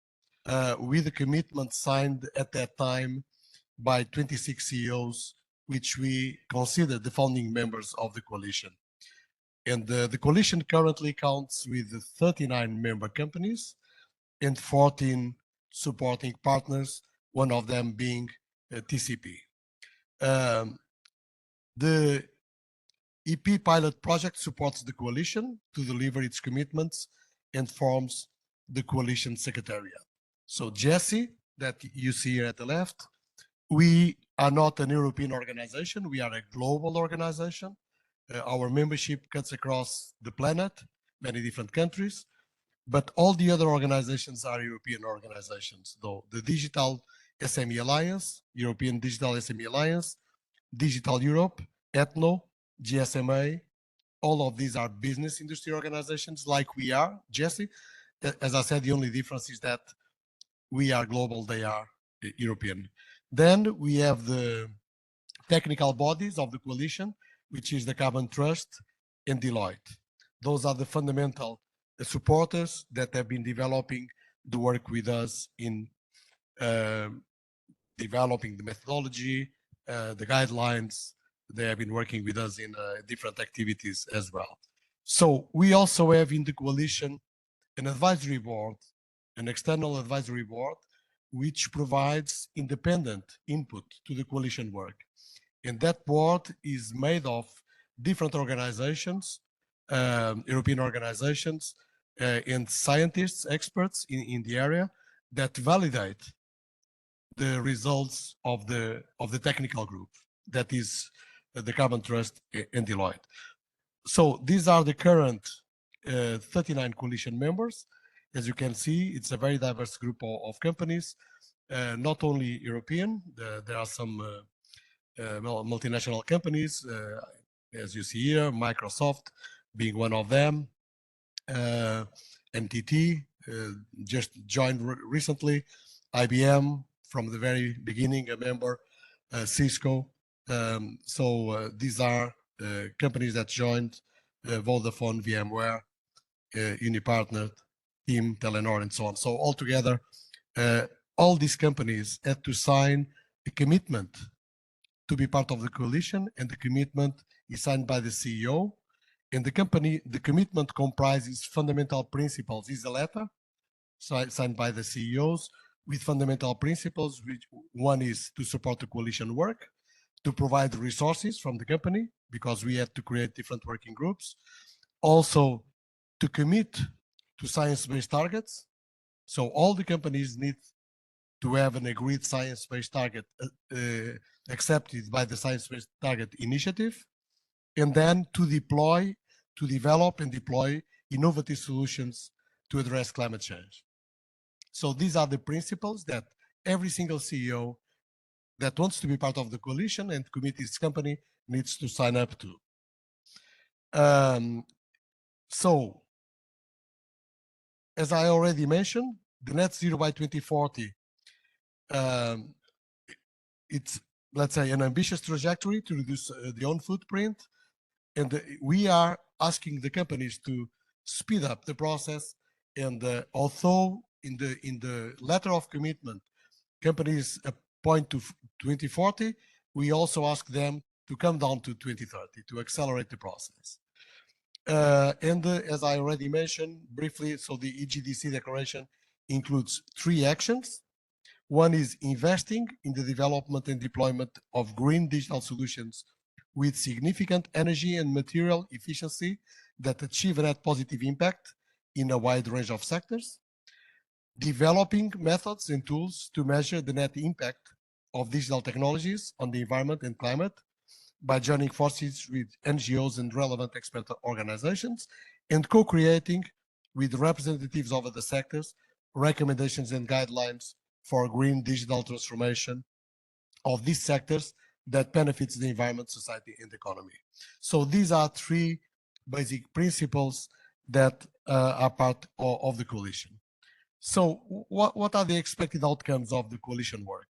with a commitment signed at that time by 26 CEOs, which we consider the founding members of the coalition. And the coalition currently counts with 39 member companies and 14 supporting partners, one of them being TCP. The EP pilot project supports the coalition to deliver its commitments and forms the coalition secretariat. So Jesse, that you see here at the left, we are not an European organization, we are a global organization. Our membership cuts across the planet, many different countries, but all the other organizations are European organizations, though the Digital SME Alliance, European Digital SME Alliance, Digital Europe, ETNO, GSMA, all of these are business industry organizations like we are, Jesse. As I said, the only difference is that we are global, they are European. Then we have the technical bodies of the coalition, which is the Carbon Trust and Deloitte. Those are the fundamental supporters that have been developing the work with us in developing the methodology, the guidelines. They have been working with us in different activities as well. So we also have in the coalition an advisory board, an external advisory board, which provides independent input to the coalition work. And that board is made of different organizations, European organizations, and scientists, experts in the area that validate the results of the technical group, that is the Carbon Trust and Deloitte. So these are the current 39 coalition members. As you can see, it's a very diverse group of companies, not only European, there are some multinational companies, as you see here, Microsoft being one of them, NTT just joined recently, IBM from the very beginning, a member, Cisco. So these are companies that joined, Vodafone, VMware, Unipartner, TIM, Telenor, and so on. So altogether, all these companies had to sign a commitment to be part of the coalition, and the commitment is signed by the CEO. And the commitment comprises fundamental principles. Is a letter signed by the CEOs with fundamental principles, which one is to support the coalition work, to provide resources from the company, because we had to create different working groups. Also, to commit to science-based targets. So all the companies need to have an agreed science-based target accepted by the Science-Based Target Initiative, and then to develop and deploy innovative solutions to address climate change. So these are the principles that every single CEO that wants to be part of the coalition and commit its company needs to sign up to. So, as I already mentioned, the net zero by 2040, it's, let's say, an ambitious trajectory to reduce the own footprint. And we are asking the companies to speed up the process. And although in the letter of commitment, companies point to 2040, we also ask them to come down to 2030 to accelerate the process. As I already mentioned briefly, so the EGDC declaration includes 3 actions. One is investing in the development and deployment of green digital solutions with significant energy and material efficiency that achieve a net positive impact in a wide range of sectors. Developing methods and tools to measure the net impact of digital technologies on the environment and climate by joining forces with NGOs and relevant expert organizations, and co-creating with representatives of the sectors recommendations and guidelines for green digital transformation of these sectors that benefits the environment, society, and economy. So these are 3 basic principles that are part of the coalition. So what are the expected outcomes of the coalition work?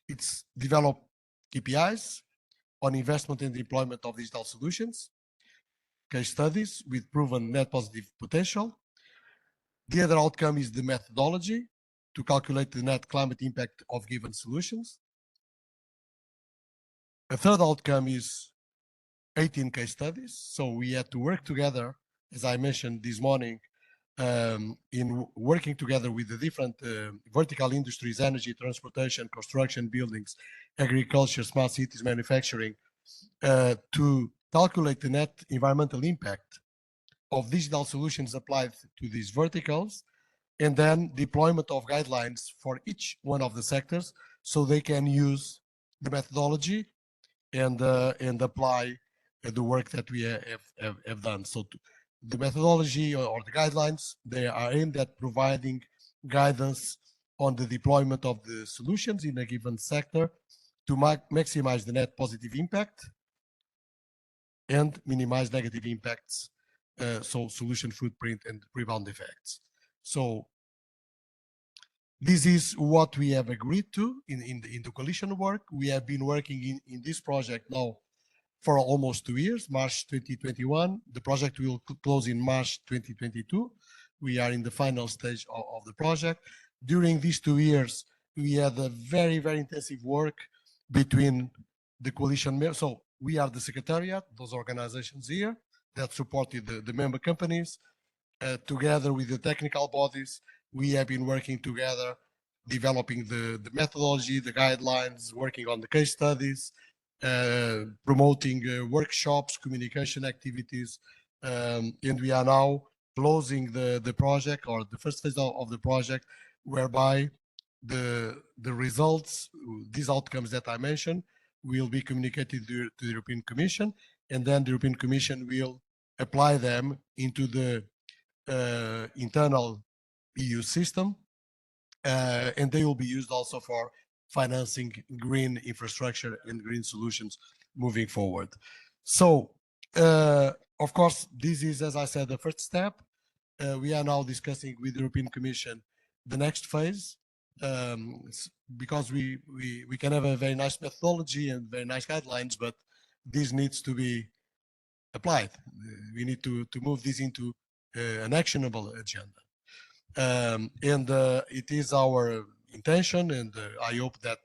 It's develop KPIs on investment and deployment of digital solutions, case studies with proven net positive potential. The other outcome is the methodology to calculate the net climate impact of given solutions. A third outcome is 18 case studies. So we had to work together, as I mentioned this morning, in working together with the different vertical industries, energy, transportation, construction, buildings, agriculture, smart cities, manufacturing, to calculate the net environmental impact of digital solutions applied to these verticals, and then deployment of guidelines for each one of the sectors so they can use the methodology and apply the work that we have done. So the methodology or the guidelines, they are aimed at providing guidance on the deployment of the solutions in a given sector to maximize the net positive impact and minimize negative impacts, so solution footprint and rebound effects. So this is what we have agreed to in the coalition work. We have been working in this project now for almost 2 years, March 2021. The project will close in March 2022. We are in the final stage of the project. During these 2 years, we had a very, very intensive work between the coalition members. So we are the secretariat, those organizations here that supported the member companies, together with the technical bodies. We have been working together, developing the methodology, the guidelines, working on the case studies, promoting workshops, communication activities, and we are now closing the project, or the first phase of the project, whereby the results, these outcomes that I mentioned, will be communicated to the European Commission, and then the European Commission will apply them into the internal EU system, and they will be used also for financing green infrastructure and green solutions moving forward. So, of course, this is, as I said, the first step. We are now discussing with the European Commission the next phase, because we can have a very nice methodology and very nice guidelines, but this needs to be applied. We need to move this into an actionable agenda. And it is our intention, and I hope that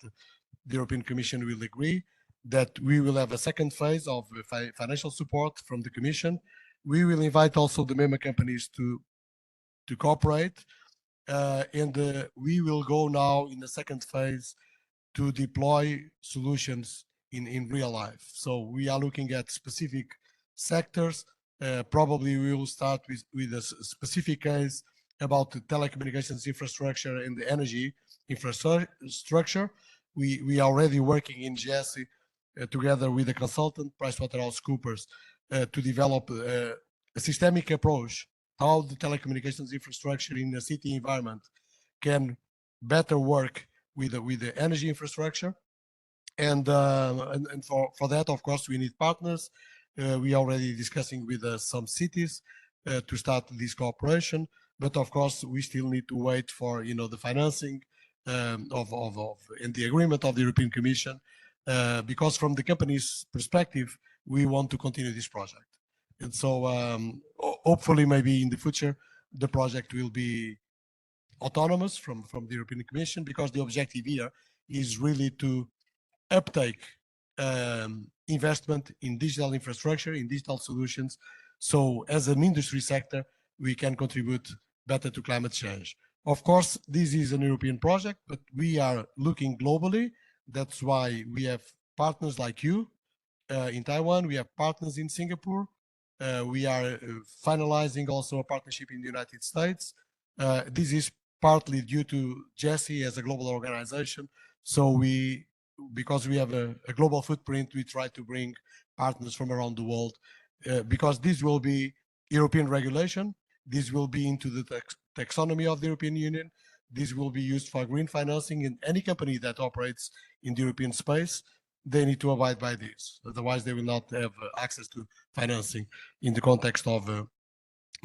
the European Commission will agree, that we will have a second phase of financial support from the Commission. We will invite also the member companies to cooperate, We will go now in the second phase to deploy solutions in real life. So we are looking at specific sectors. Probably we will start with a specific case about the telecommunications infrastructure and the energy infrastructure. We are already working in GESI together with the consultant PricewaterhouseCoopers to develop a systemic approach how the telecommunications infrastructure in a city environment can better work with the energy infrastructure. And for that, of course, we need partners. We are already discussing with some cities to start this cooperation. But of course, we still need to wait for the financing and the agreement of the European Commission, because from the company's perspective, we want to continue this project. And so hopefully maybe in the future, the project will be autonomous from the European Commission, because the objective here is really to uptake investment in digital infrastructure, in digital solutions. So as an industry sector, we can contribute better to climate change. Of course, this is an European project, but we are looking globally. That's why we have partners like you in Taiwan. We have partners in Singapore. We are finalizing also a partnership in the United States. This is partly due to GESI as a global organization. So because we have a global footprint, we try to bring partners from around the world, because this will be European regulation. This will be into the taxonomy of the European Union. This will be used for green financing, and any company that operates in the European space, they need to abide by this. Otherwise, they will not have access to financing in the context of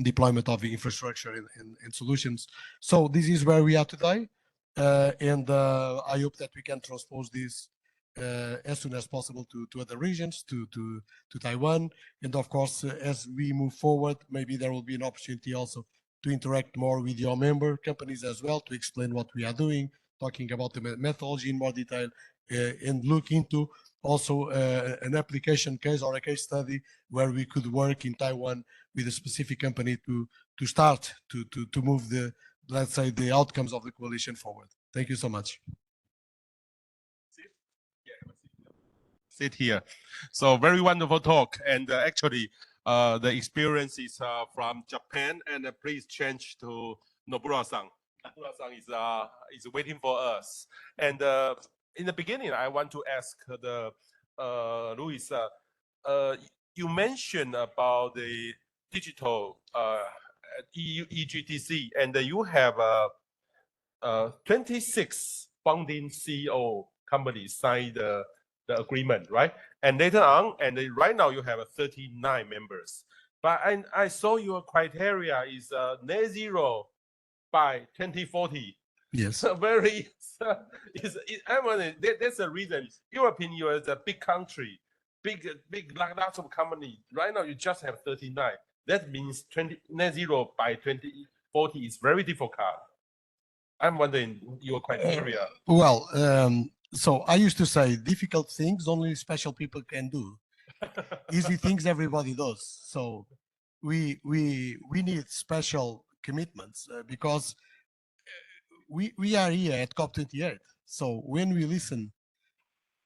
deployment of the infrastructure and solutions. So this is where we are today. And I hope that we can transpose this as soon as possible to other regions, to Taiwan. And of course, as we move forward, maybe there will be an opportunity also to interact more with your member companies as well, to explain what we are doing, talking about the methodology in more detail, and look into also an application case or a case study where we could work in Taiwan with a specific company to start to move the, let's say, the outcomes of the coalition forward. Thank you so much. Sit here. So very wonderful talk. And actually, the experience is from Japan. And please change to Nobura-san. Nobura-san is waiting for us. And in the beginning, I want to ask Luis, you mentioned about the digital EGTC, and you have 26 founding CEO companies signed the agreement, right? And later on, and right now you have 39 members. But I saw your criteria is net zero by 2040. Yes. So very, I mean, that's the reason. European Union is a big country, big, lots of companies. Right now, you just have 39. That means net zero by 2040 is very difficult. I'm wondering your criteria. Well, so I used to say difficult things only special people can do. Easy things everybody does. So we need special commitments because we are here at COP28. So when we listen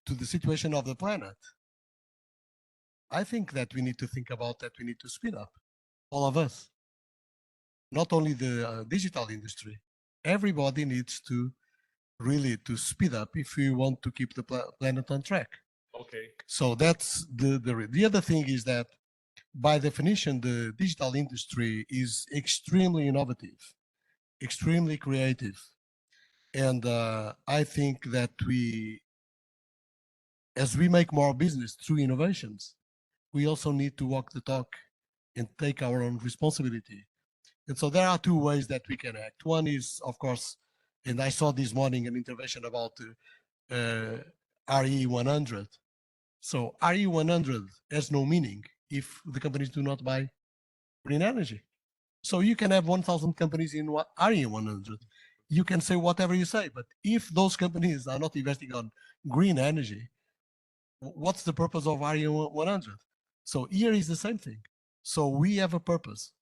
to the situation of the planet, I think that we need to think about that. We need to speed up, all of us, not only the digital industry. Everybody needs to really to speed up if we want to keep the planet on track. Okay. So that's the other thing is that by definition, the digital industry is extremely innovative, extremely creative. And I think that as we make more business through innovations, we also need to walk the talk and take our own responsibility. And so there are two ways that we can act. One is, of course, and I saw this morning an intervention about RE100. So RE100 has no meaning if the companies do not buy green energy. So you can have 1,000 companies in RE100. You can say whatever you say, but if those companies are not investing on green energy, what's the purpose of RE100? So here is the same thing. So we have a purpose.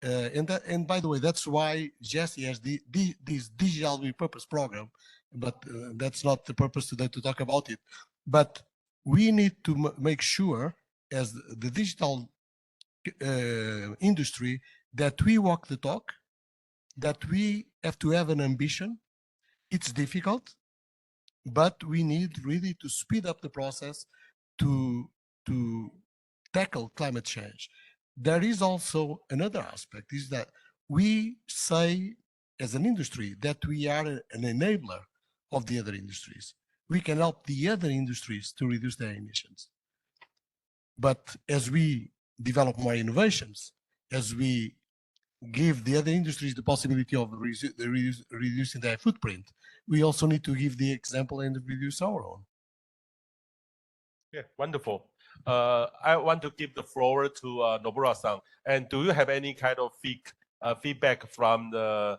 and by the way, that's why Jesse has this digital repurpose program, but that's not the purpose today to talk about it. But we need to make sure, as the digital industry, that we walk the talk, that we have to have an ambition. It's difficult, but we need really to speed up the process to tackle climate change. There is also another aspect, is that we say as an industry that we are an enabler of the other industries. We can help the other industries to reduce their emissions. But as we develop more innovations, as we give the other industries the possibility of reducing their footprint, we also need to give the example and reduce our own. Yeah, wonderful. I want to give the floor to Nobura-san. And do you have any kind of feedback from the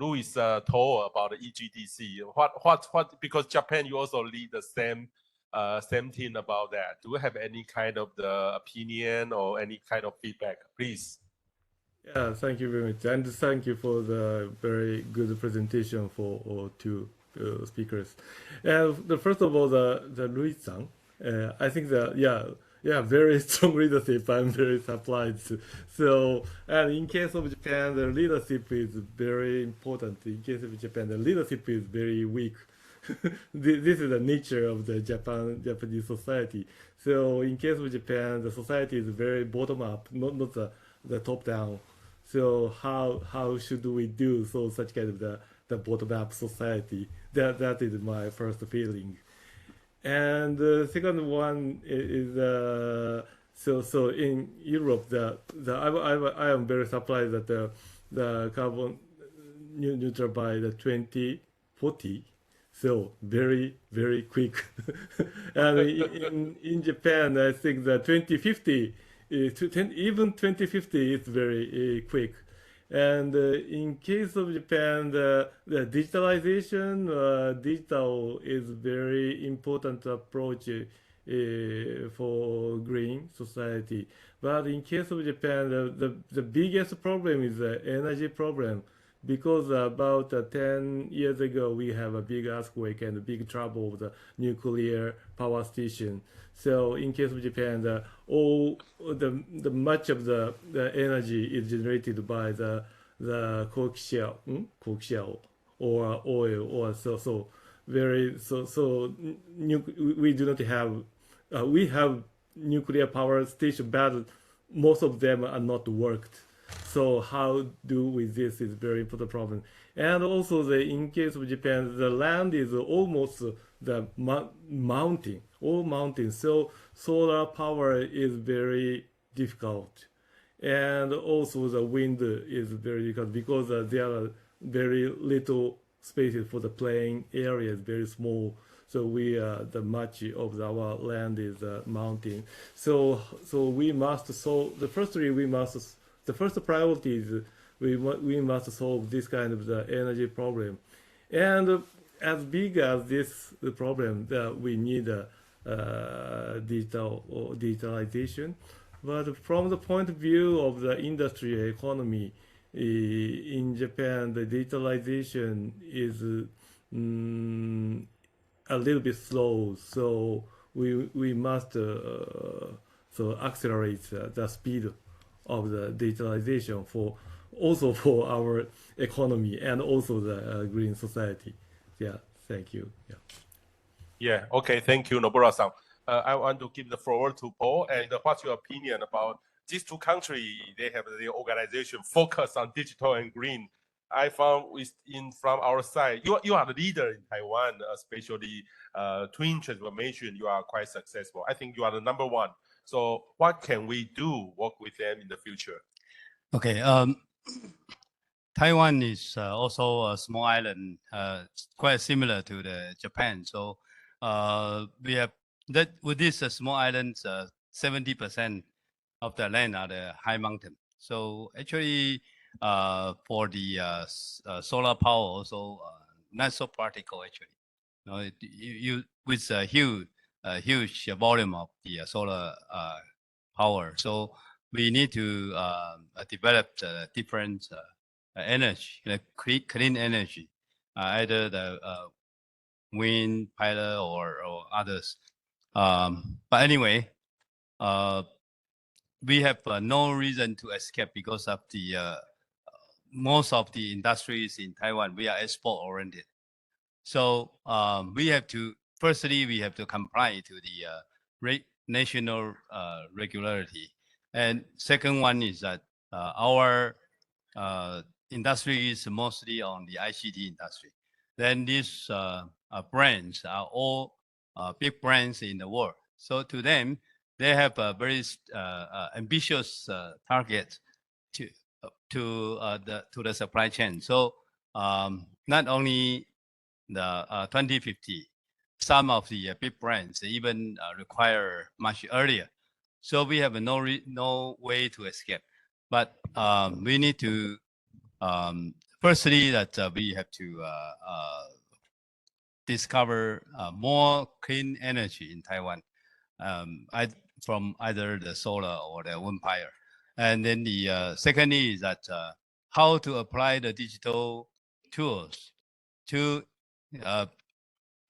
Luis told about the EGDC? What? Because Japan, you also lead the same team about that. Do you have any kind of the opinion or any kind of feedback, please? Yeah, thank you very much, and thank you for the very good presentation for all two speakers. First of all, the Luis-san, I think that very strong leadership. I'm very surprised. So, and in case of Japan, the leadership is very important. In case of Japan, the leadership is very weak. This is the nature of the Japanese society. So, in case of Japan, the society is very bottom up, not the top down. So how should we do such kind of the bottom up society? That is my first feeling. And the second one is so in Europe I am very surprised that the carbon neutral by the 2040. So very quick. And in Japan, I think that 2050. Even 2050 is very quick. And in case of Japan, the digitalization, digital is very important approach for green society. But in case of Japan, the biggest problem is the energy problem, because about 10 years ago we have a big earthquake and a big trouble with the nuclear power station. So in case of Japan, the much of the energy is generated by the coaxial or oil or we do not have we have nuclear power station, but most of them are not worked. So how do with this is very important problem. And also in case of Japan, the land is almost the mountain, all mountains. So solar power is very difficult. And also the wind is very difficult because there are very little spaces for the playing areas, very small. So the much of our land is mountain. So we must solve, the first priority is we must solve this kind of the energy problem. And as big as the problem, that we need digitalization. But from the point of view of the industry economy, in Japan, the digitalization is a little bit slow. So we must accelerate the speed of the digitalization for our economy and also the green society. Yeah, thank you. Yeah, okay, thank you, Nobura-san. I want to give the floor to Paul. And what's your opinion about these two countries? They have the organization focused on digital and green. I found from our side, you are the leader in Taiwan, especially twin transformation. You are quite successful. I think you are the number one. So what can we do work with them in the future? Okay. Taiwan is also a small island, quite similar to the Japan. So we have that with this small islands, 70% of the land are the high mountain. So actually, for the solar power, also not so practical actually. You with a huge volume of the solar power. So we need to develop the different energy, like clean energy, either the wind, pilot, or others. But anyway, we have no reason to escape because of the most of the industries in Taiwan. We are export oriented, so we have to comply to the national regularity. And second one is that our industry is mostly on the ICT industry. Then these brands are all big brands in the world. So to them, they have a very ambitious target to the supply chain. So not only the 2050, some of the big brands even require much earlier. So we have no way to escape. But we need to firstly that we have to discover more clean energy in Taiwan, from either the solar or the wind power. And then the secondly is that how to apply the digital tools to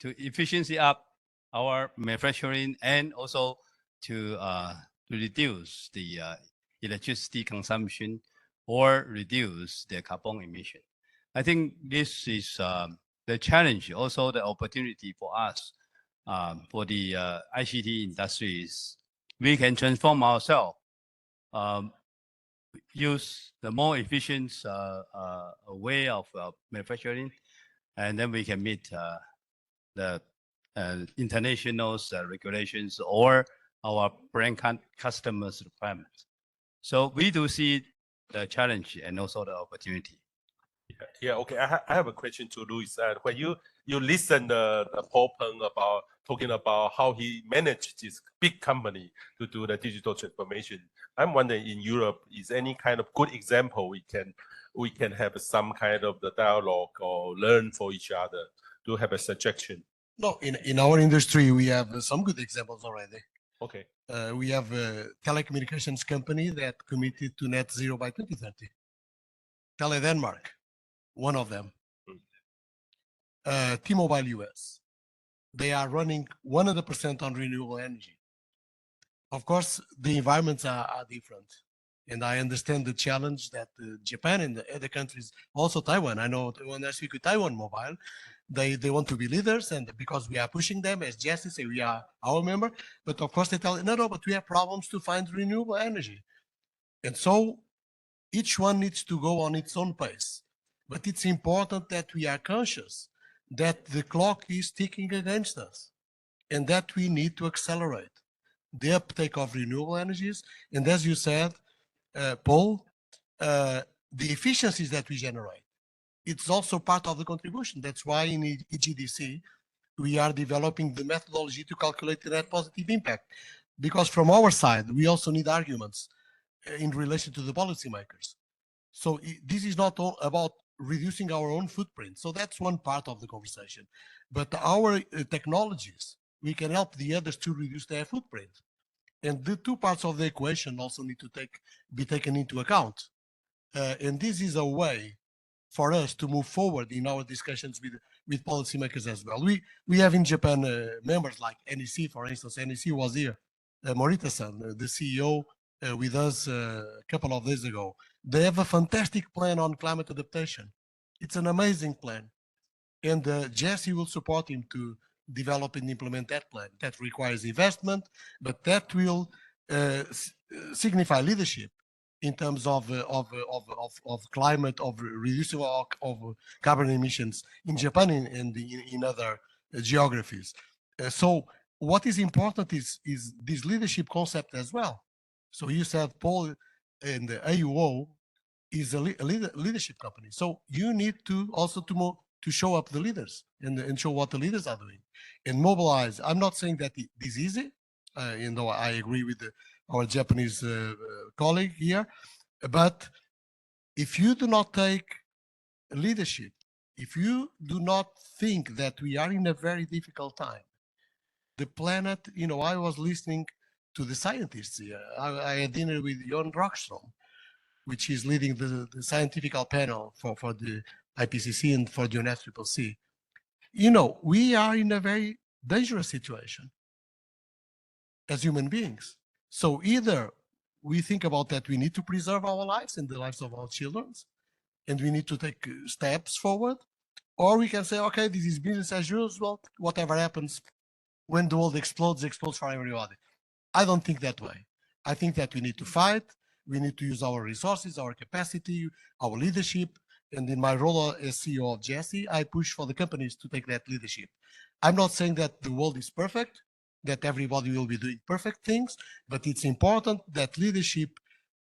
efficiency up our manufacturing and also to reduce the electricity consumption or reduce the carbon emission. I think this is the challenge, also the opportunity for us, for the ICT industries. We can transform ourselves, use the more efficient way of manufacturing, and then we can meet the international regulations or our brand customers' requirements. So we do see the challenge and also the opportunity. Yeah, okay. I have a question to Louis. When you listen the Paul Peng about talking about how he managed this big company to do the digital transformation, I'm wondering in Europe, is any kind of good example we can have some kind of the dialogue or learn for each other to have a suggestion? No, in our industry, we have some good examples already. Okay. We have a telecommunications company that committed to net zero by 2030. Tele Denmark, one of them. T-Mobile US, they are running 100% on renewable energy. Of course, the environments are different. And I understand the challenge that Japan and the other countries, also Taiwan. I know when I speak with Taiwan Mobile, they want to be leaders, and because we are pushing them, as Jesse said, we are our member. But of course, they tell no, but we have problems to find renewable energy. And so each one needs to go on its own pace. But it's important that we are conscious that the clock is ticking against us and that we need to accelerate the uptake of renewable energies. And as you said, Paul, the efficiencies that we generate, it's also part of the contribution. That's why in EGDC, we are developing the methodology to calculate the net positive impact. Because from our side, we also need arguments in relation to the policymakers. So this is not all about reducing our own footprint. So that's one part of the conversation. But our technologies, we can help the others to reduce their footprint. And the two parts of the equation also need to be taken into account. And this is a way for us to move forward in our discussions with policymakers as well. We have in Japan members like NEC, for instance. NEC was here, Morita-san, the CEO, with us a couple of days ago. They have a fantastic plan on climate adaptation. It's an amazing plan. And Jesse will support him to develop and implement that plan. That requires investment, but that will signify leadership in terms of climate, of reducing of carbon emissions in Japan and in other geographies. So what is important is this leadership concept as well. So you said, Paul, and the AUO is a leadership company. So you need to also to show up the leaders and show what the leaders are doing and mobilize. I'm not saying that it is easy. I agree with our Japanese colleague here, but if you do not take leadership, if you do not think that we are in a very difficult time, the planet, I was listening to the scientists here. I had dinner with Jon Rockstrom, which is leading the scientific panel for the IPCC and for the UNFCCC. You know, we are in a very dangerous situation as human beings. So either we think about that we need to preserve our lives and the lives of our children, and we need to take steps forward, or we can say, okay, this is business as usual. Whatever happens when the world explodes for everybody. I don't think that way. I think that we need to fight. We need to use our resources, our capacity, our leadership. And in my role as CEO of Jesse, I push for the companies to take that leadership. I'm not saying that the world is perfect, that everybody will be doing perfect things, but it's important that leadership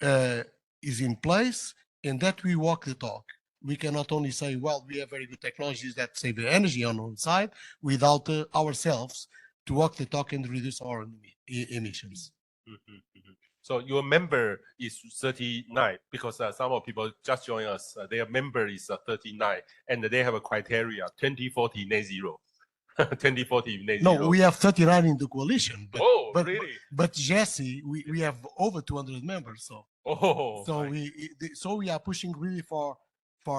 is in place and that we walk the talk. We cannot only say, well, we have very good technologies that save the energy on one side without ourselves to walk the talk and reduce our emissions. Mhm, mhm. So your member is 39 because some of people just join us. Their member is 39 and they have a criteria 2040 net zero. 2040 net zero. No, we have 39 in the coalition. But, Oh, but, really? But Jesse, we have over 200 members. So Oh, so my. we are pushing really for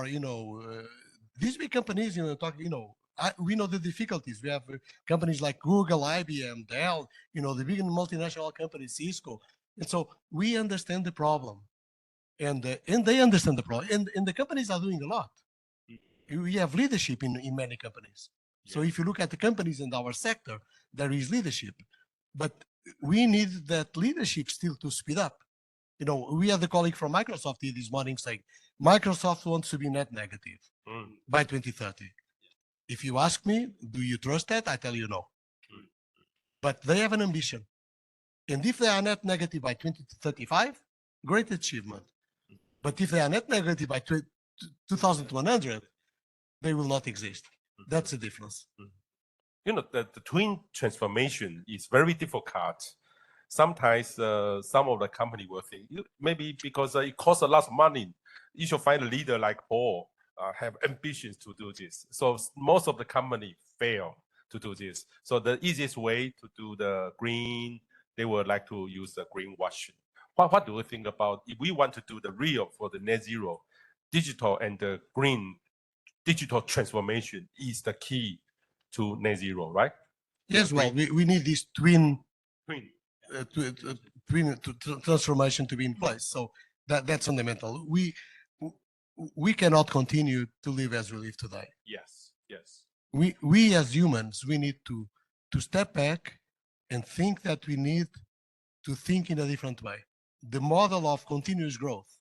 you know these big companies, you know, we know the difficulties. We have companies like Google, IBM, Dell, you know, the big multinational companies, Cisco, and so we understand the problem, and they understand the problem, and the companies are doing a lot. We have leadership in many companies. So Yeah. if you look at the companies in our sector, there is leadership, but we need that leadership still to speed up. You know, we had a colleague from Microsoft here this morning saying Microsoft wants to be net negative Mm. by 2030. If you ask me, do you trust that? I tell you no. Mm. But they have an ambition. And if they are net negative by 2035, great achievement. But if they are net negative by 2100, they will not exist. That's the difference. You know, the twin transformation is very difficult. Sometimes some of the company will think maybe because it costs a lot of money, you should find a leader like Paul, have ambitions to do this. So most of the company fail to do this. So the easiest way to do the green, they would like to use the greenwashing. What do you think about if we want to do the real for the net zero, digital and the green digital transformation is the key to net zero, right? Yes, well, we need this twin Green. Transformation to be in place. So that's fundamental. We cannot continue to live as we live today. Yes, yes. We as humans, we need to step back and think that we need to think in a different way. The model of continuous growth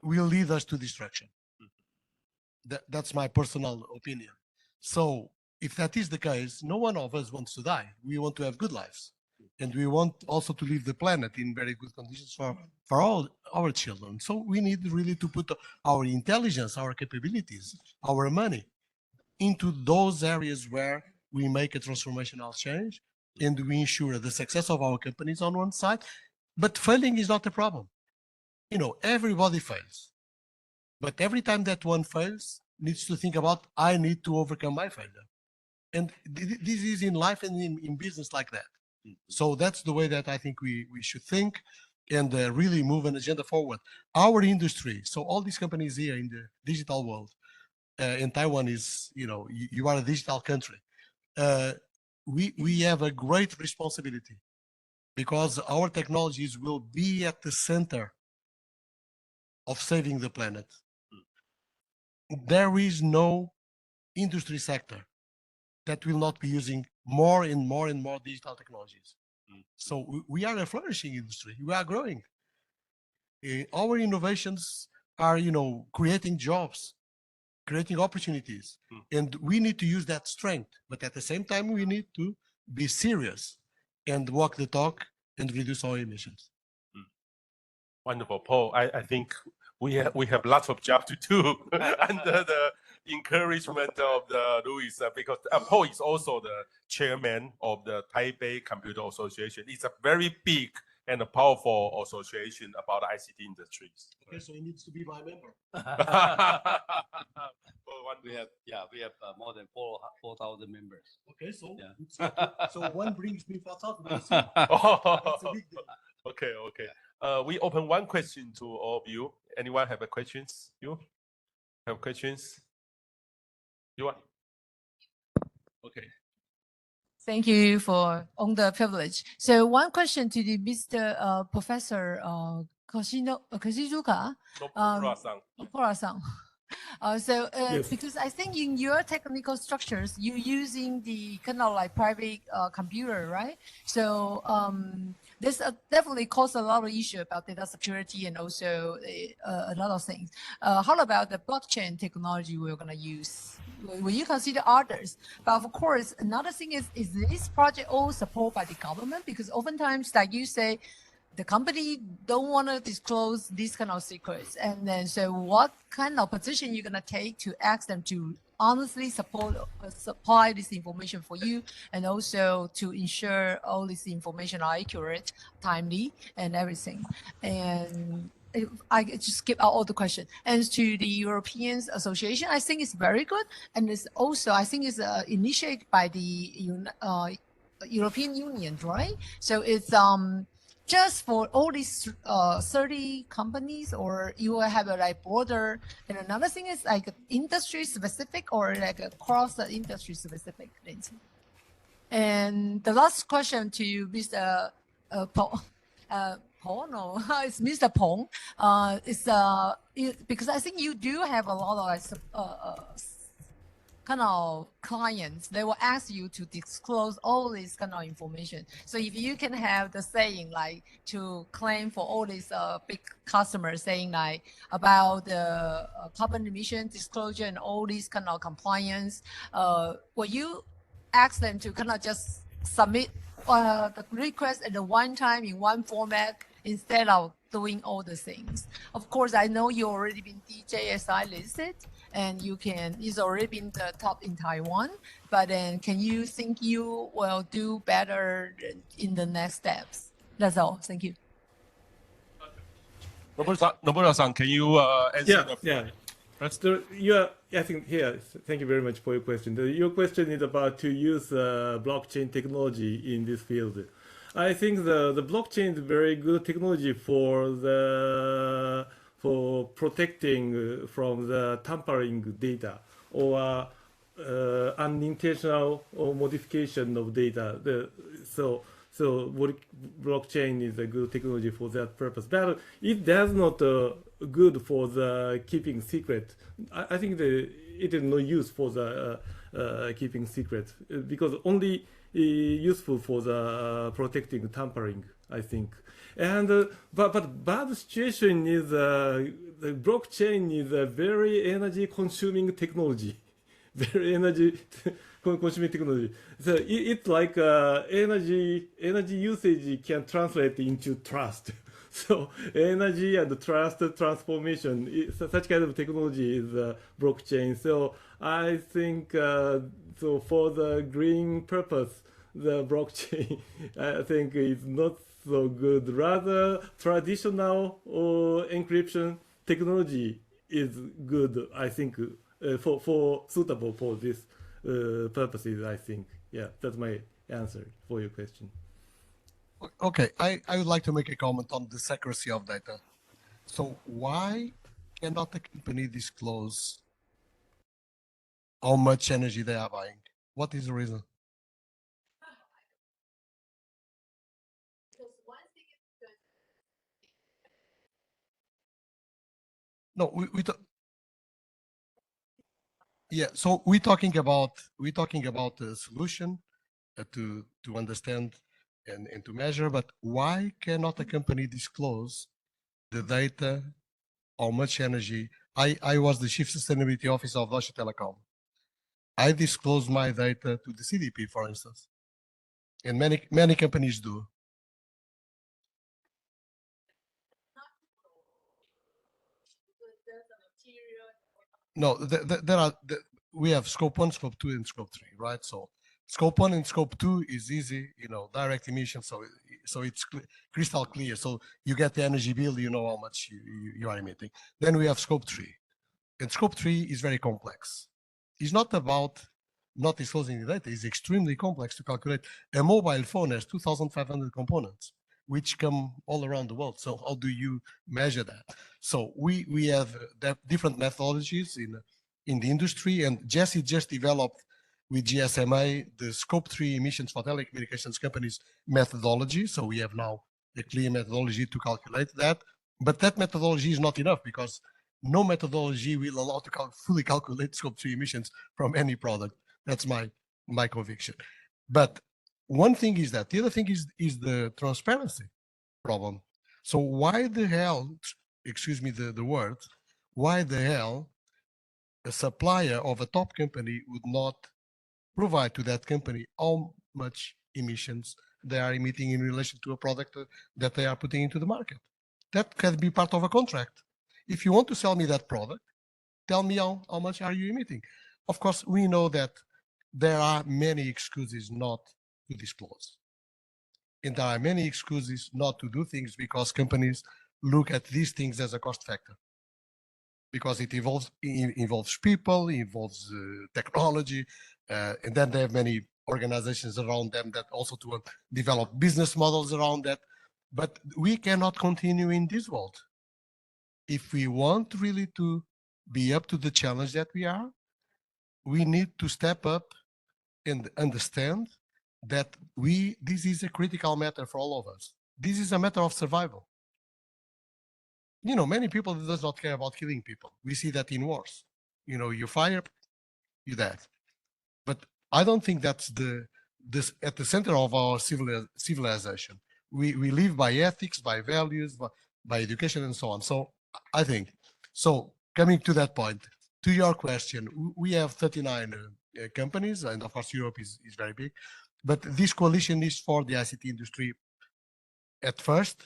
will lead us to destruction. That's my personal opinion. So if that is the case, no one of us wants to die. We want to have good lives. And we want also to leave the planet in very good conditions for all our children. So we need really to put our intelligence, our capabilities, our money into those areas where we make a transformational change and we ensure the success of our companies on one side. But failing is not a problem. You know, everybody fails. But every time that one fails, needs to think about, I need to overcome my failure. And this is in life and in business like that. So that's the way that I think we should think and really move an agenda forward. Our industry, so all these companies here in the digital world, and Taiwan is, you know, you are a digital country. We have a great responsibility because our technologies will be at the center of saving the planet. There is no industry sector that will not be using more and more and more digital technologies. So we are a flourishing industry. We are growing. Our innovations are, you know, creating jobs, creating opportunities, and we need to use that strength. But at the same time, we need to be serious and walk the talk and reduce our emissions. Wonderful, Paul. I think we have lots of job to do under the encouragement of the Louis, because Paul is also the chairman of the Taipei Computer Association. It's a very big and a powerful association about the ICT industries. Okay, so he needs to be my member. We have more than 4,000 members. Okay, so Yeah. so one brings me 4,000. That's a big deal. Okay, okay. We open one question to all of you. Anyone have a questions? You have questions? You want? Okay. Thank you for on the privilege. So one question to the Mr. Professor Koshizuka. Nomura-san. Pora-san. Yes. Because I think in your technical structures, you're using the kind of like private computer, right? So this definitely caused a lot of issue about data security and also a lot of things. How about the blockchain technology we're going to use? Will you consider others? But of course, another thing is this project all supported by the government? Because oftentimes, like you say, the company don't want to disclose these kind of secrets. And then, so what kind of position you're going to take to ask them to honestly supply this information for you, and also to ensure all this information are accurate, timely, and everything. And I just skip out all the question. And to the European Association, I think it's very good. And it's also, I think it's initiated by the European Union, right? So it's just for all these 30 companies, or you will have a like border. And another thing is like industry specific or like across the industry specific things. And the last question to Mr. Paul, no, it's Mr. Pong. Because I think you do have a lot of kind of clients. They will ask you to disclose all this kind of information. So if you can have the saying like to claim for all these big customers saying like about the carbon emission disclosure and all these kind of compliance, will you ask them to kind of just submit the request at the one time in one format instead of doing all the things? Of course, I know you already been DJSI listed and it's already been the top in Taiwan, but then can you think you will do better in the next steps? That's all. Thank you. Nomura-san, can you answer Yeah. I think here. Thank you very much for your question. Your question is about to use blockchain technology in this field. I think the blockchain is very good technology for protecting from the tampering data or unintentional or modification of data. So blockchain is a good technology for that purpose. But it does not good for the keeping secret. I think it is no use for the keeping secret because only useful for the protecting tampering, I think. And but bad situation is the blockchain is a very energy consuming technology, very energy consuming technology. So it's like energy usage can translate into trust. So energy and trust transformation, such kind of technology is blockchain. So I think so for the green purpose, the blockchain I think is not so good. Rather, traditional encryption technology is good. I think for suitable for this purposes. I think that's my answer for your question. Okay, I would like to make a comment on the accuracy of data. So why cannot the company disclose how much energy they are buying? What is the reason? No, yeah. So we're talking about the solution to understand and to measure. But why cannot a company disclose the data, how much energy? I was the chief sustainability officer of Deutsche Telekom. I disclose my data to the CDP, for instance, and many companies do. No, we have scope 1, scope 2, and scope 3, right? So scope 1 and scope 2 is easy, direct emission. So so it's crystal clear. So you get the energy bill, you know how much you are emitting. Then we have scope 3. And scope 3 is very complex. It's not about not disclosing the data. It's extremely complex to calculate. A mobile phone has 2,500 components, which come all around the world. So how do you measure that? So we have different methodologies in the industry, and Jesse just developed with GSMA the scope 3 emissions for telecommunications companies methodology. So we have now a clear methodology to calculate that. But that methodology is not enough, because no methodology will allow to fully calculate scope 3 emissions from any product. That's my conviction. But one thing is that. The other thing is the transparency problem. So why the hell, excuse me the word, why the hell a supplier of a top company would not provide to that company how much emissions they are emitting in relation to a product that they are putting into the market? That can be part of a contract. If you want to sell me that product, tell me how much are you emitting. Of course, we know that there are many excuses not to disclose. And there are many excuses not to do things, because companies look at these things as a cost factor. Because it involves people, involves technology, and then they have many organizations around them that also to develop business models around that. But we cannot continue in this world. If we want really to be up to the challenge that we are, we need to step up and understand that this is a critical matter for all of us. This is a matter of survival. You know, many people does not care about killing people. We see that in wars. You know, you fire, you're dead. But I don't think that's this at the center of our civilization. We live by ethics, by values, by education, and so on. So I think, so coming to that point, to your question, we have 39 companies, and of course Europe is very big, but this coalition is for the ICT industry at first.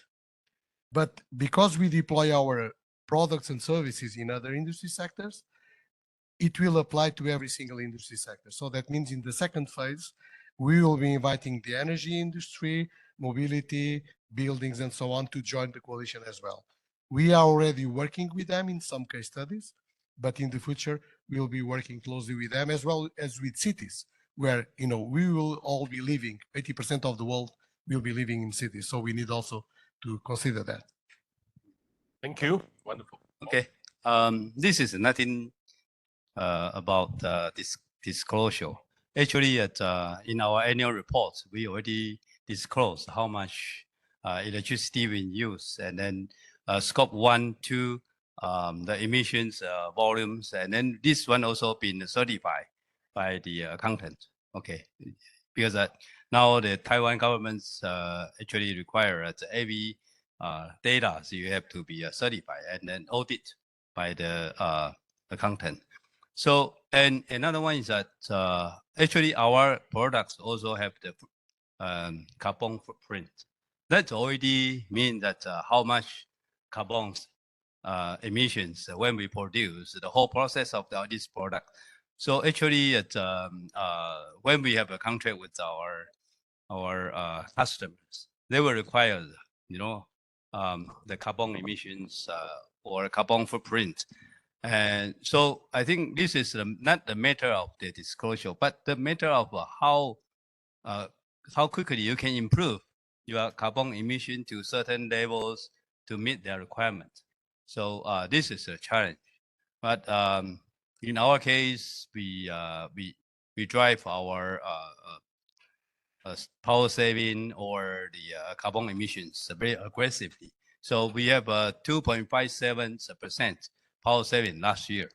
But because we deploy our products and services in other industry sectors, it will apply to every single industry sector. So that means in the second phase, we will be inviting the energy industry, mobility, buildings, and so on to join the coalition as well. We are already working with them in some case studies, but in the future, we will be working closely with them as well as with cities, where, you know, we will all be living, 80% of the world will be living in cities. So we need also to consider that. Thank you. Wonderful. Okay. This is nothing about this disclosure. Actually, in our annual reports, we already disclosed how much electricity we use, and then scope 1, 2, the emissions volumes, and then this one also been certified by the accountant. Okay, because now the Taiwan government's actually require that every data, so you have to be certified and then audit by the accountant. So, and another one is that actually our products also have the carbon footprint. That already means that how much carbon emissions when we produce the whole process of this product. So actually, when we have a contract with our customers, they will require, you know, the carbon emissions or carbon footprint. And so I think this is not the matter of the disclosure, but the matter of how quickly you can improve your carbon emission to certain levels to meet their requirements. So this is a challenge. But in our case, we drive our power saving or the carbon emissions very aggressively. So we have 2.57% power saving last year,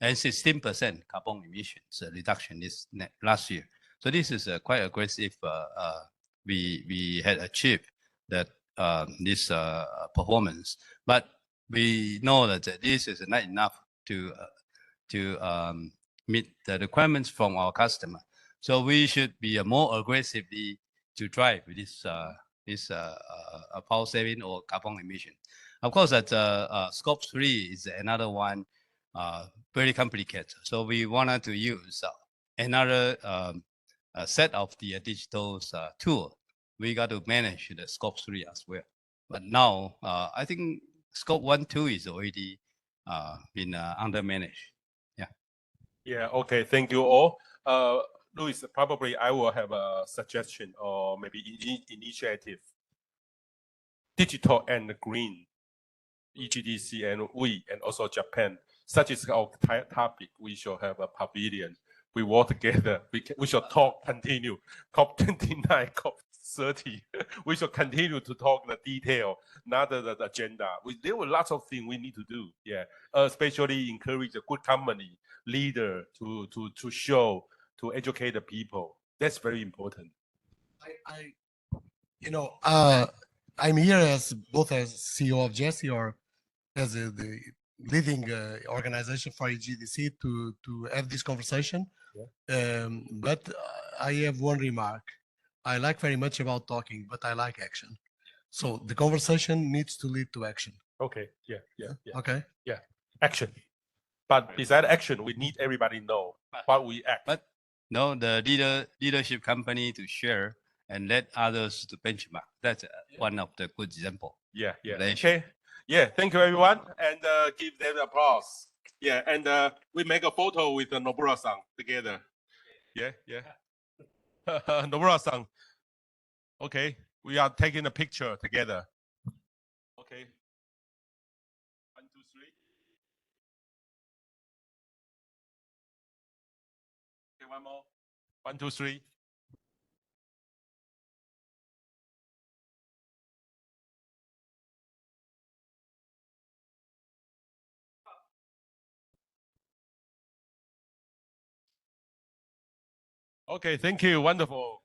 and 16% carbon emissions reduction this last year. So this is quite aggressive. We had achieved that this performance, but we know that this is not enough to meet the requirements from our customer. So we should be more aggressively to drive this power saving or carbon emission. Of course, that scope 3 is another one, very complicated. So we wanted to use another set of the digital tool we got to manage the scope 3 as well. But now, I think scope 1, 2 is already been under managed. Yeah, okay, thank you all. Louis, probably I will have a suggestion or maybe initiative. Digital and green, EGDC and we, and also Japan. Such is our topic. We should have a pavilion. We work together. We should talk, continue. COP29, COP30. We should continue to talk the detail, not the agenda. There were lots of things we need to do. Yeah, especially encourage a good company leader to show, to educate the people. That's very important. I'm here as both as CEO of Jesse or as the leading organization for EGDC to have this conversation. But I have one remark. I like very much about talking, but I like action. So the conversation needs to lead to action. Okay. Yeah. Okay. Action. But besides action, we need everybody know what we act. But no, the leadership company to share and let others to benchmark. That's one of the good example. Yeah. Relation. Okay. Yeah. Thank you, everyone, and give them applause. Yeah, and we make a photo with Nobura-san together. Yeah. Nobura-san. Okay, we are taking a picture together. Okay. 1, 2, 3. Okay, one more. 1, 2, 3. Okay, thank you. Wonderful.